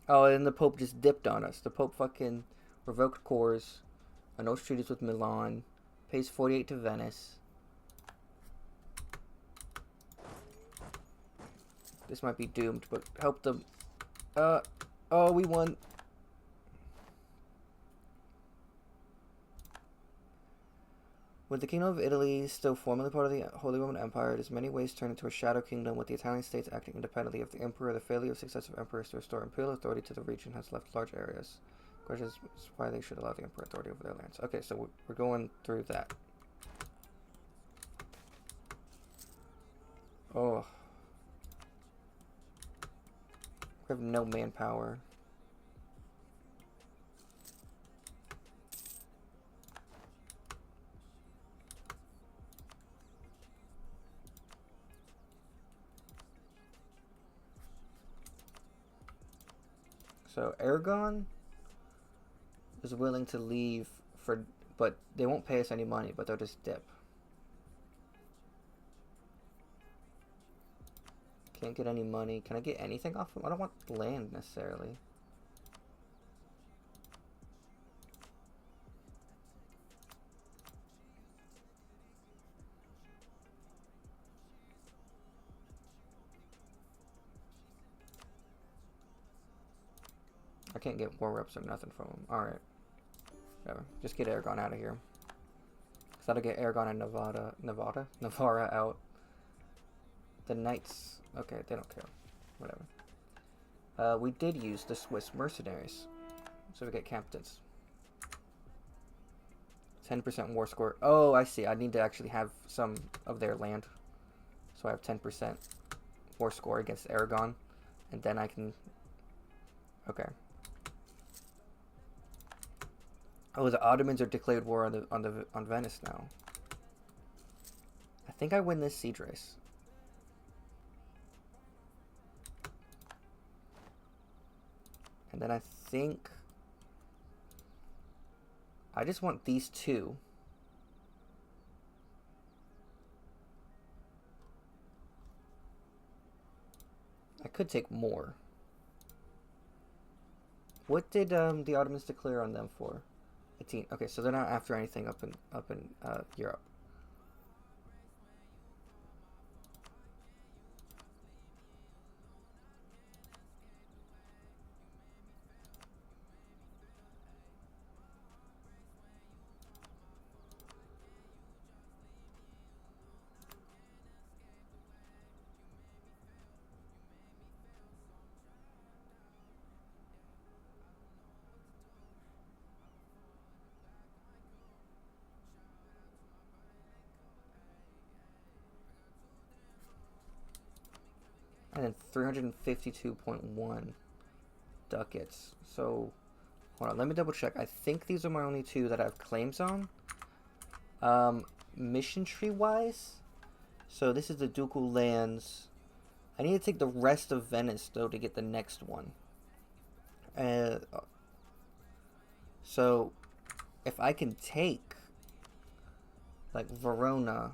Oh, and the Pope just dipped on us. The Pope fucking revoked cores, annuls treaties with Milan, pays 48 to Venice. This might be doomed, but help them. Oh, we won. With the Kingdom of Italy still formerly part of the Holy Roman Empire, it is in many ways turned into a shadow kingdom, with the Italian states acting independently of the emperor. The failure of successive emperors to restore imperial authority to the region has left large areas. The question is why they should allow the emperor authority over their lands. Okay, so we're going through that. Oh. We have no manpower. So Aragon is willing to leave but they won't pay us any money, but they'll just dip. Can't get any money. Can I get anything off them? I don't want land necessarily. I can't get war reps or nothing from them. Alright. Whatever. Just get Aragon out of here. Cause that'll get Aragon and Navarra out. The Knights. Okay, they don't care. Whatever. We did use the Swiss mercenaries. So we get captains. 10% war score. Oh, I see. I need to actually have some of their land. So I have 10% war score against Aragon. And then I can... Okay. Oh, the Ottomans are declared war on Venice now. I think I win this siege race. And then I think I just want these two. I could take more. What did the Ottomans declare on them for? 18. Okay, so they're not after anything up in Europe. And then 352.1 ducats. So, hold on, let me double check. I think these are my only two that I have claims on. Mission tree wise. So this is the ducal lands. I need to take the rest of Venice though to get the next one. So if I can take like Verona.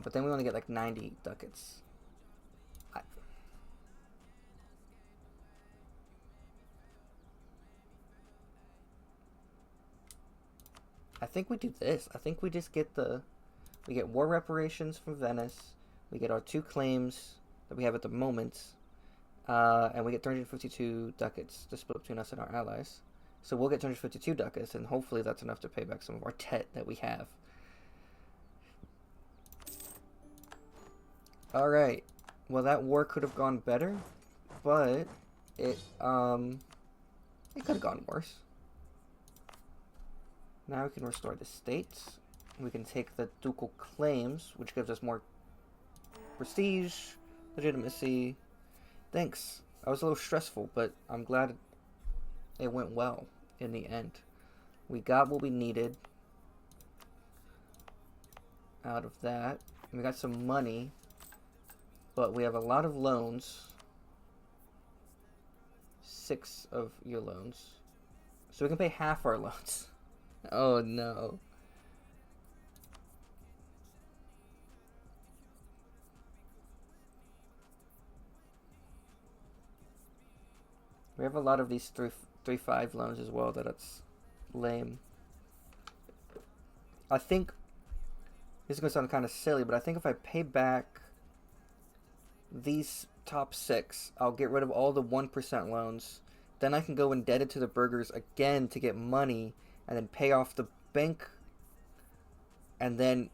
But then we only get like 90 ducats. I think we do this. I think we just get we get war reparations from Venice. We get our two claims that we have at the moment. And we get 352 ducats to split between us and our allies. So we'll get 252 ducats, and hopefully that's enough to pay back some of our debt that we have. Alright, well that war could have gone better, but it could have gone worse. Now we can restore the states. We can take the ducal claims, which gives us more prestige, legitimacy. Thanks. I was a little stressful, but I'm glad it went well in the end. We got what we needed out of that. And we got some money. But we have a lot of loans. 6 of your loans. So we can pay half our loans. Oh no. We have a lot of these 3-5 loans as well that it's lame. I think this is going to sound kind of silly, but I think if I pay back these top 6, I'll get rid of all the 1% loans, then I can go indebted to the burghers again to get money, and then pay off the bank, and then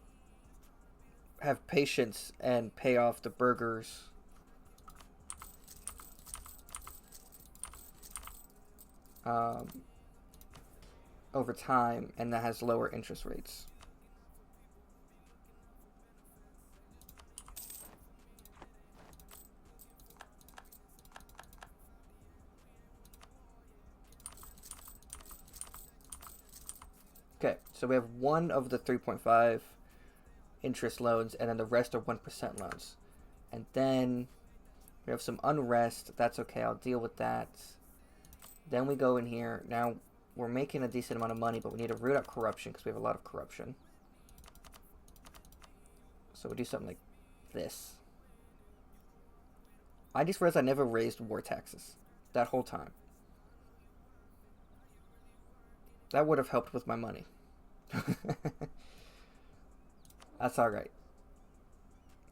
have patience and pay off the burghers. Over time, and that has lower interest rates. Okay, so we have one of the 3.5 interest loans, and then the rest are 1% loans. And then we have some unrest. That's okay, I'll deal with that. Then we go in here. Now, we're making a decent amount of money, but we need to root out corruption because we have a lot of corruption. So we do something like this. I just realized I never raised war taxes that whole time. That would have helped with my money. That's alright.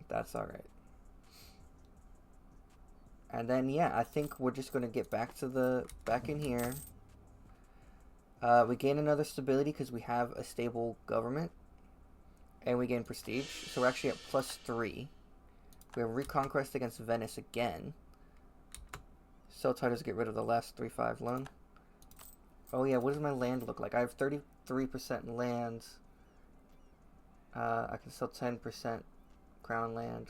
That's alright. And then, yeah, I think we're just going to get back in here. We gain another stability because we have a stable government. And we gain prestige. So we're actually at +3. We have reconquest against Venice again. Sell titles to get rid of the last 3-5 loan. Oh yeah, what does my land look like? I have 33% land. I can sell 10% crown land.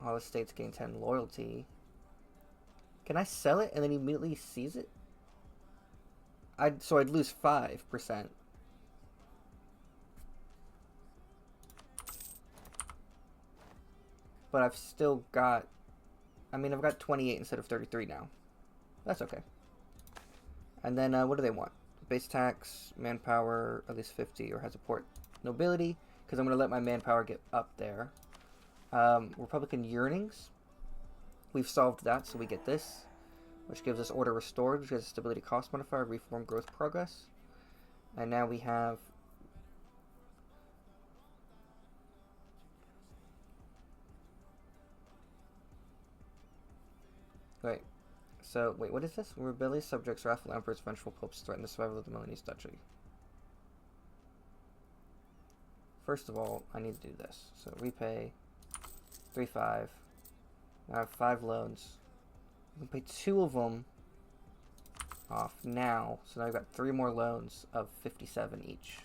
All estates gain 10 loyalty. Can I sell it and then immediately seize it? So I'd lose 5%. But I've still got... I mean, I've got 28 instead of 33 now. That's okay. And then, what do they want? Base tax, manpower, at least 50, or has a port nobility, because I'm going to let my manpower get up there. Republican yearnings. We've solved that, so we get this, which gives us order restored, which has a stability cost modifier, reform growth progress. And now we have... Wait. So, wait, what is this? Rebellious subjects, wrathful emperors, vengeful popes threaten the survival of the Milanese duchy. First of all, I need to do this. So, repay 3-5. Now I have 5 loans. I can pay 2 of them off now. So now I've got 3 more loans of 57 each.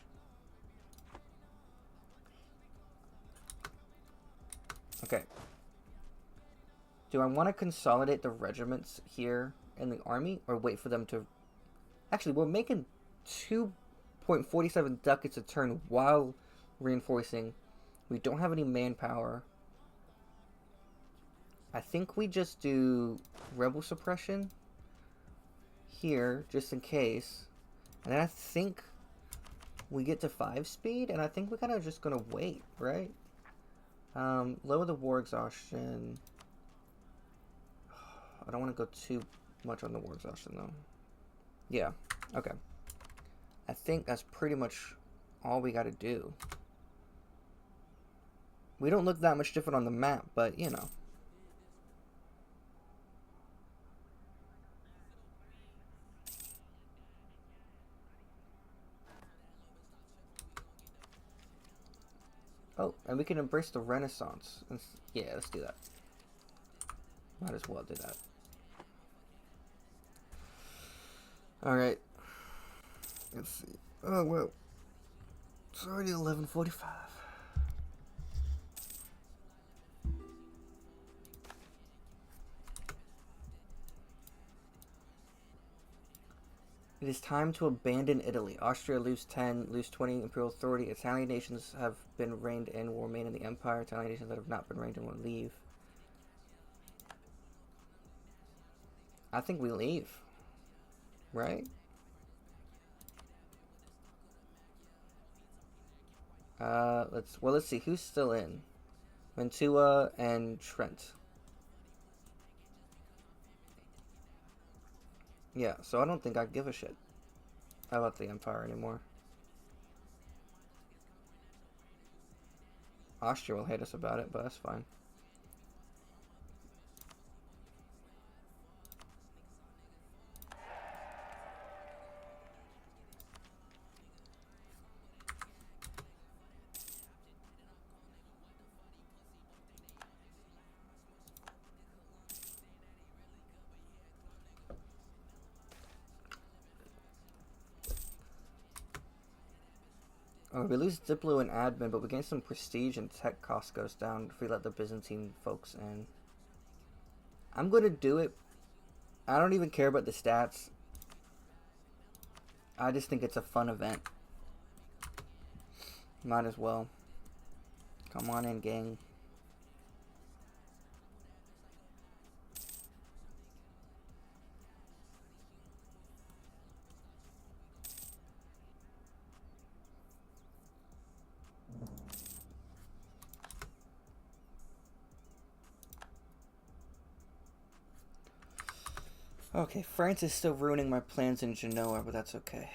Okay. Do I want to consolidate the regiments here in the army, or wait for them to... Actually, we're making 2.47 ducats a turn while reinforcing. We don't have any manpower. I think we just do rebel suppression here, just in case. And then I think we get to 5 speed, and I think we're kind of just going to wait, right? Lower the war exhaustion... I don't want to go too much on the war exhaustion, though. Yeah, okay. I think that's pretty much all we got to do. We don't look that much different on the map, but, you know. Oh, and we can embrace the Renaissance. Yeah, let's do that. Might as well do that. Alright. Let's see. Oh, well. It's already 11:45. It is time to abandon Italy. Austria lose 10, lose 20 imperial authority. Italian nations have been reigned in will remain in the empire. Italian nations that have not been reigned in will leave. I think we leave. Right? Let's see who's still in. Mantua and Trent. Yeah, so I don't think I give a shit about the empire anymore. Austria will hate us about it, but that's fine. We lose Diplo and admin, but we gain some prestige and tech cost goes down if we let the Byzantine folks in. I'm gonna do it. I don't even care about the stats. I just think it's a fun event. Might as well. Come on in, gang. Okay, France is still ruining my plans in Genoa, but that's okay.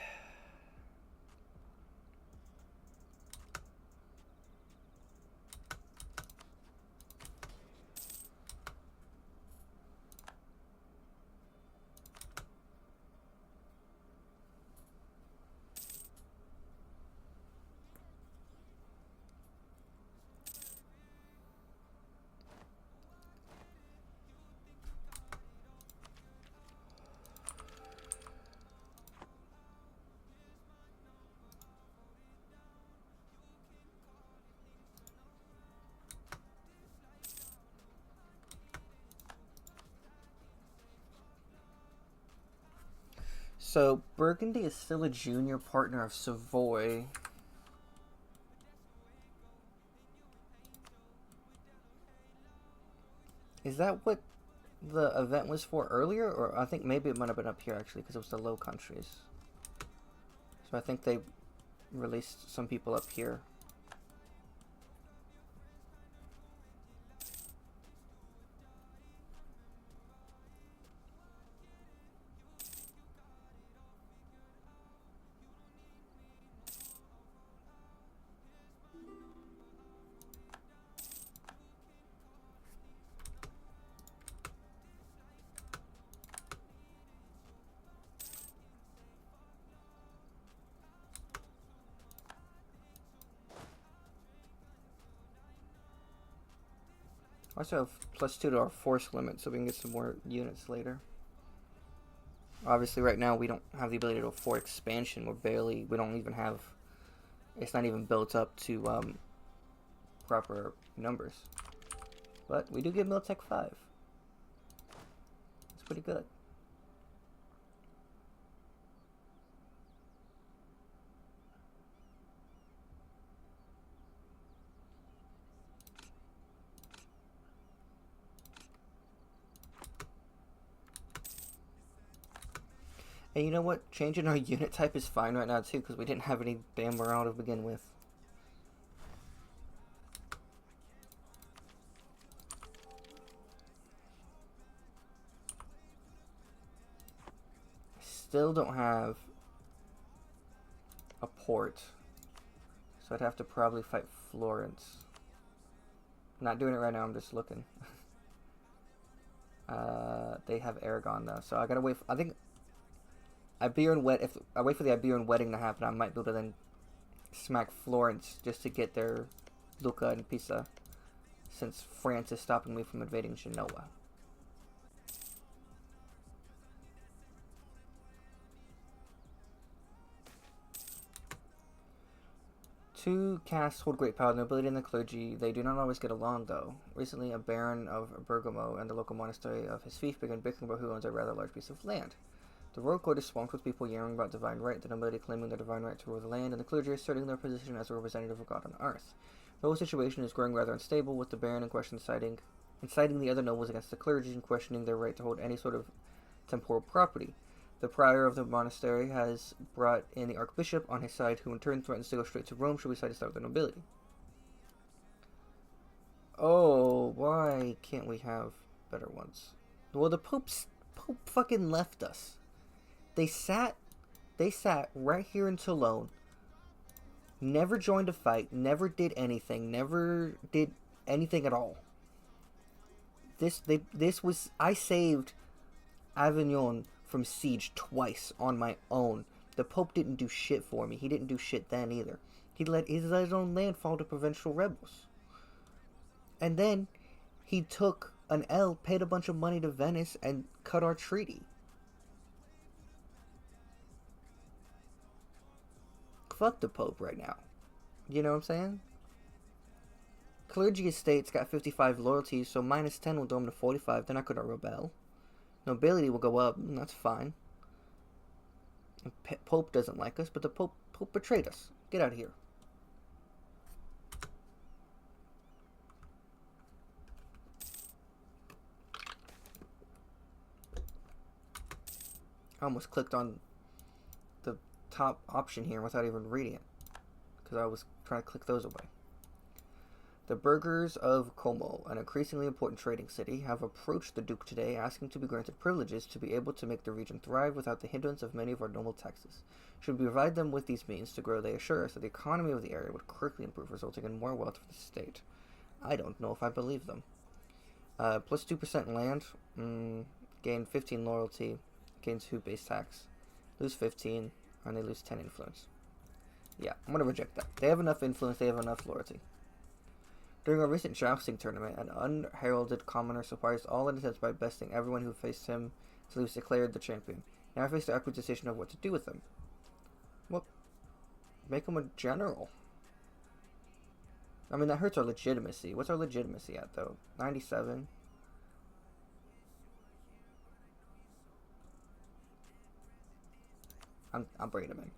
So, Burgundy is still a junior partner of Savoy. Is that what the event was for earlier? Or I think maybe it might have been up here, actually, because it was the Low Countries. So I think they released some people up here. I also have +2 to our force limit, so we can get some more units later. Obviously, right now we don't have the ability to afford expansion. We don't even have. It's not even built up to proper numbers. But we do get Miltech 5. It's pretty good. And you know what? Changing our unit type is fine right now too, because we didn't have any damn morale to begin with. Still don't have a port, so I'd have to probably fight Florence. Not doing it right now, I'm just looking. They have Aragon though, so I gotta wait. I think if I wait for the Iberian wedding to happen, I might be able to then smack Florence just to get their Lucca and Pisa, since France is stopping me from invading Genoa. Two castes hold great power, the nobility and the clergy. They do not always get along, though. Recently, a baron of Bergamo and the local monastery of his fief began bickering about who owns a rather large piece of land. The royal court is swamped with people yearning about divine right, the nobility claiming their divine right to rule the land, and the clergy asserting their position as a representative of God on earth. The whole situation is growing rather unstable, with the baron in question inciting the other nobles against the clergy and questioning their right to hold any sort of temporal property. The prior of the monastery has brought in the archbishop on his side, who in turn threatens to go straight to Rome should we decide to start with the nobility. Oh, why can't we have better ones? Well, the Pope fucking left us. They sat right here in Toulon, never joined a fight, never did anything at all. I saved Avignon from siege twice on my own. The Pope didn't do shit for me. He didn't do shit then either. He let his own land fall to provincial rebels. And then he took an L, paid a bunch of money to Venice, and cut our treaty. Fuck the Pope right now. You know what I'm saying? Clergy estates got 55 loyalty, so minus 10 will go them to 45. They're not going to rebel. Nobility will go up, and that's fine. Pope doesn't like us, but the Pope betrayed us. Get out of here. I almost clicked on the top option here without even reading it, because I was trying to click those away. The burghers of Como, an increasingly important trading city, have approached the Duke today asking to be granted privileges to be able to make the region thrive without the hindrance of many of our noble taxes. Should we provide them with these means to grow, they assure us that the economy of the area would quickly improve, resulting in more wealth for the state. I don't know if I believe them. Plus 2% land, gain 15 loyalty, gain 2 base tax, lose 15, and they lose 10 influence. Yeah, I'm going to reject that. They have enough influence, they have enough loyalty. During a recent jousting tournament, an unheralded commoner surprised all attendants by besting everyone who faced him, so he was declared the champion. Now I face the awkward decision of what to do with him. Well, make him a general. I mean, that hurts our legitimacy. What's our legitimacy at, though? 97? I'm bringing him in.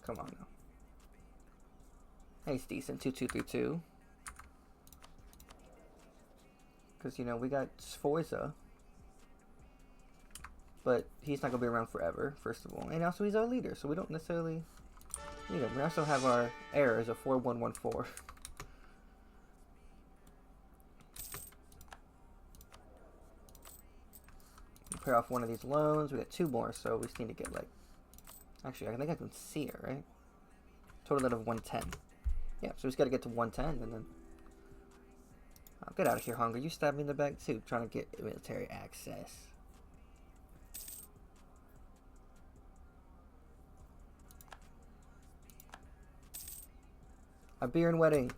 Come on now. He's decent. 2232. Because, you know, we got Sforza. But he's not going to be around forever, first of all. And also, he's our leader, so we don't necessarily need him. We also have our heir as a 4114. Pay off one of these loans. We got 2 more, so we just need to get, like... Actually, I think I can see her, right? Total out of 110. Yeah, so we just got to get to 110, and then... Oh, get out of here, Hunger. You stabbed me in the back, too, trying to get military access. A beer and wedding.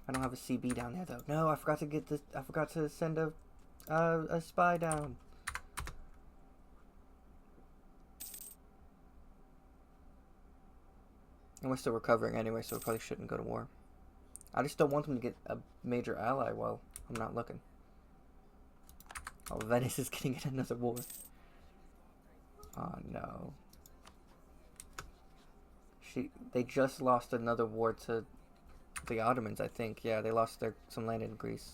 I don't have a CB down there, though. No, I forgot to get this. I forgot to send a spy down. And we're still recovering anyway, so we probably shouldn't go to war. I just don't want them to get a major ally while I'm not looking. Oh, Venice is getting in another war. Oh, no. They just lost another war to the Ottomans, I think. Yeah, they lost some land in Greece.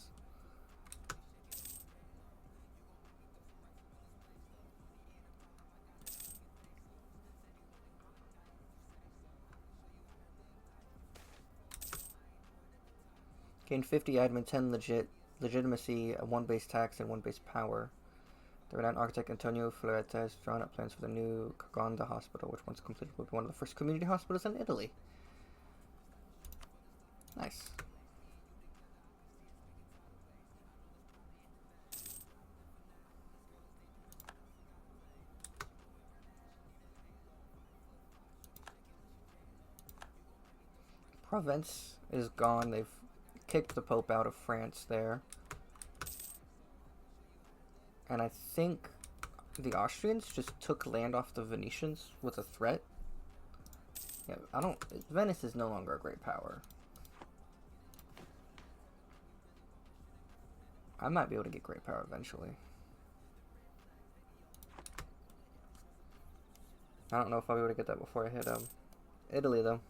Gained 50 admin, 10 legitimacy, 1 base tax, and 1 base power. The renowned architect Antonio Floretta has drawn up plans for the new Cagonda Hospital, which once completed will be one of the first community hospitals in Italy. Nice. Provence is gone. They've kicked the Pope out of France there. And I think the Austrians just took land off the Venetians with a threat. Yeah, Venice is no longer a great power. I might be able to get great power eventually. I don't know if I'll be able to get that before I hit Italy, though.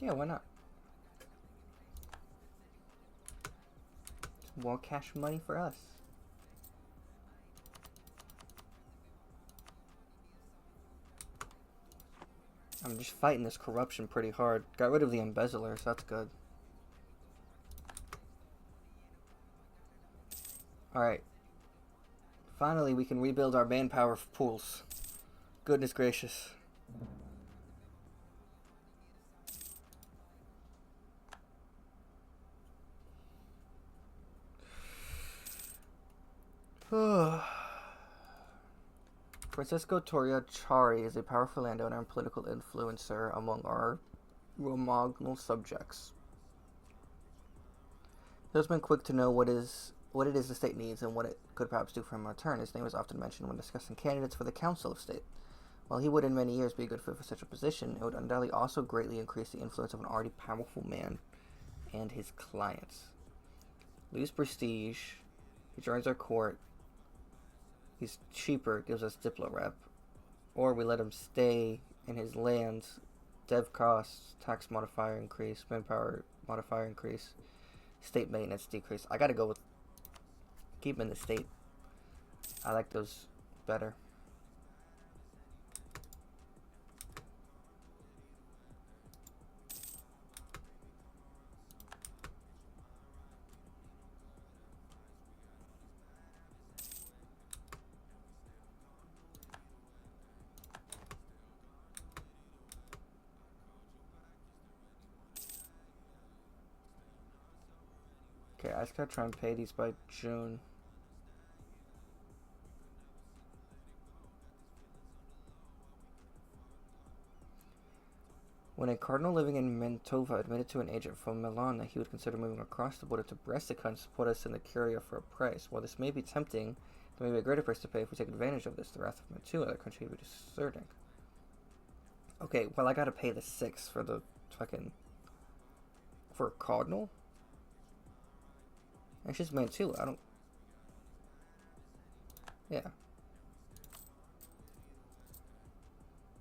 Yeah, why not? It's more cash money for us. I'm just fighting this corruption pretty hard. Got rid of the embezzlers, that's good. Alright. Finally, we can rebuild our manpower pools. Goodness gracious. Francisco Torria Chari is a powerful landowner and political influencer among our Romagnol subjects. He has been quick to know what it is the state needs and what it could perhaps do for him in return. His name is often mentioned when discussing candidates for the Council of State. While he would in many years be a good fit for such a position, it would undoubtedly also greatly increase the influence of an already powerful man and his clients. Lose prestige. He joins our court. He's cheaper, gives us Diplo rep. Or we let him stay in his lands. Dev costs, tax modifier increase, manpower modifier increase, state maintenance decrease. I gotta go with keep him in the state. I like those better. Okay, I just gotta try and pay these by June. When a cardinal living in Mantova admitted to an agent from Milan that he would consider moving across the border to Brescia and support us in the Curia for a price. While this may be tempting, there may be a greater price to pay if we take advantage of this. The wrath of Mantua, the country would be deserting. Okay, well I gotta pay the 6 for the fucking... for a cardinal? It's just Mantua, I don't... Yeah.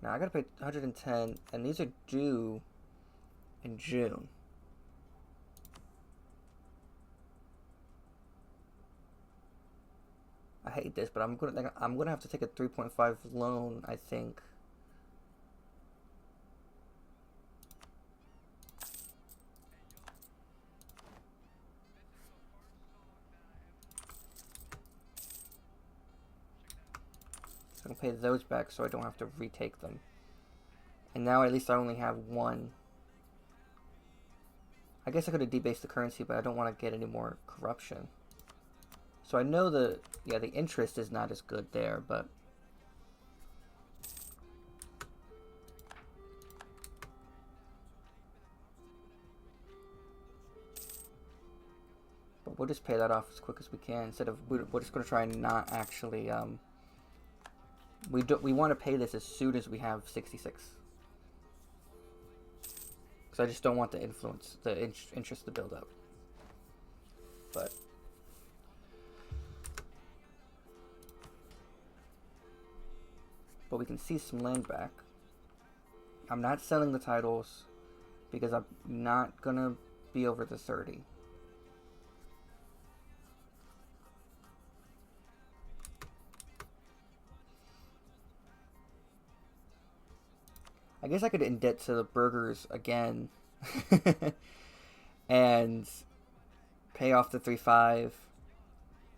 Now I gotta pay 110, and these are due in June. I hate this, but I'm gonna have to take a 3.5 loan, I think. So I'm gonna pay those back so I don't have to retake them. And now at least I only have one. I guess I could have debased the currency, but I don't want to get any more corruption. So I know the interest is not as good there, but we'll just pay that off as quick as we can. Instead of we're just going to try and not actually we want to pay this as soon as we have 66. Because I just don't want the interest to build up. But we can see some land back. I'm not selling the titles because I'm not gonna be over the 30. I guess I could indent to the burgers again and pay off the 3.5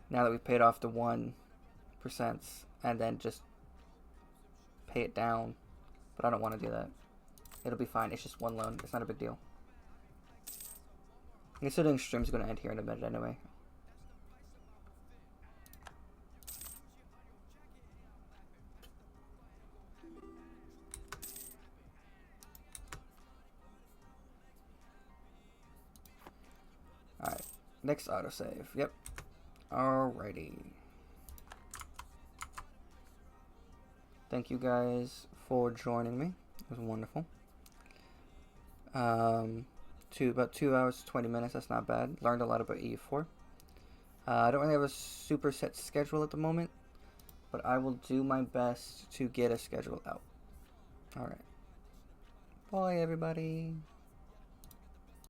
now that we've paid off the 1%, and then just pay it down. But I don't want to do that. It'll be fine. It's just one loan. It's not a big deal. Considering stream's going to end here in a minute anyway. Alright, next autosave. Yep. Alrighty. Thank you guys for joining me. It was wonderful. About 2 hours, 20 minutes. That's not bad. Learned a lot about EU4. I don't really have a super set schedule at the moment, but I will do my best to get a schedule out. Alright. Bye, everybody.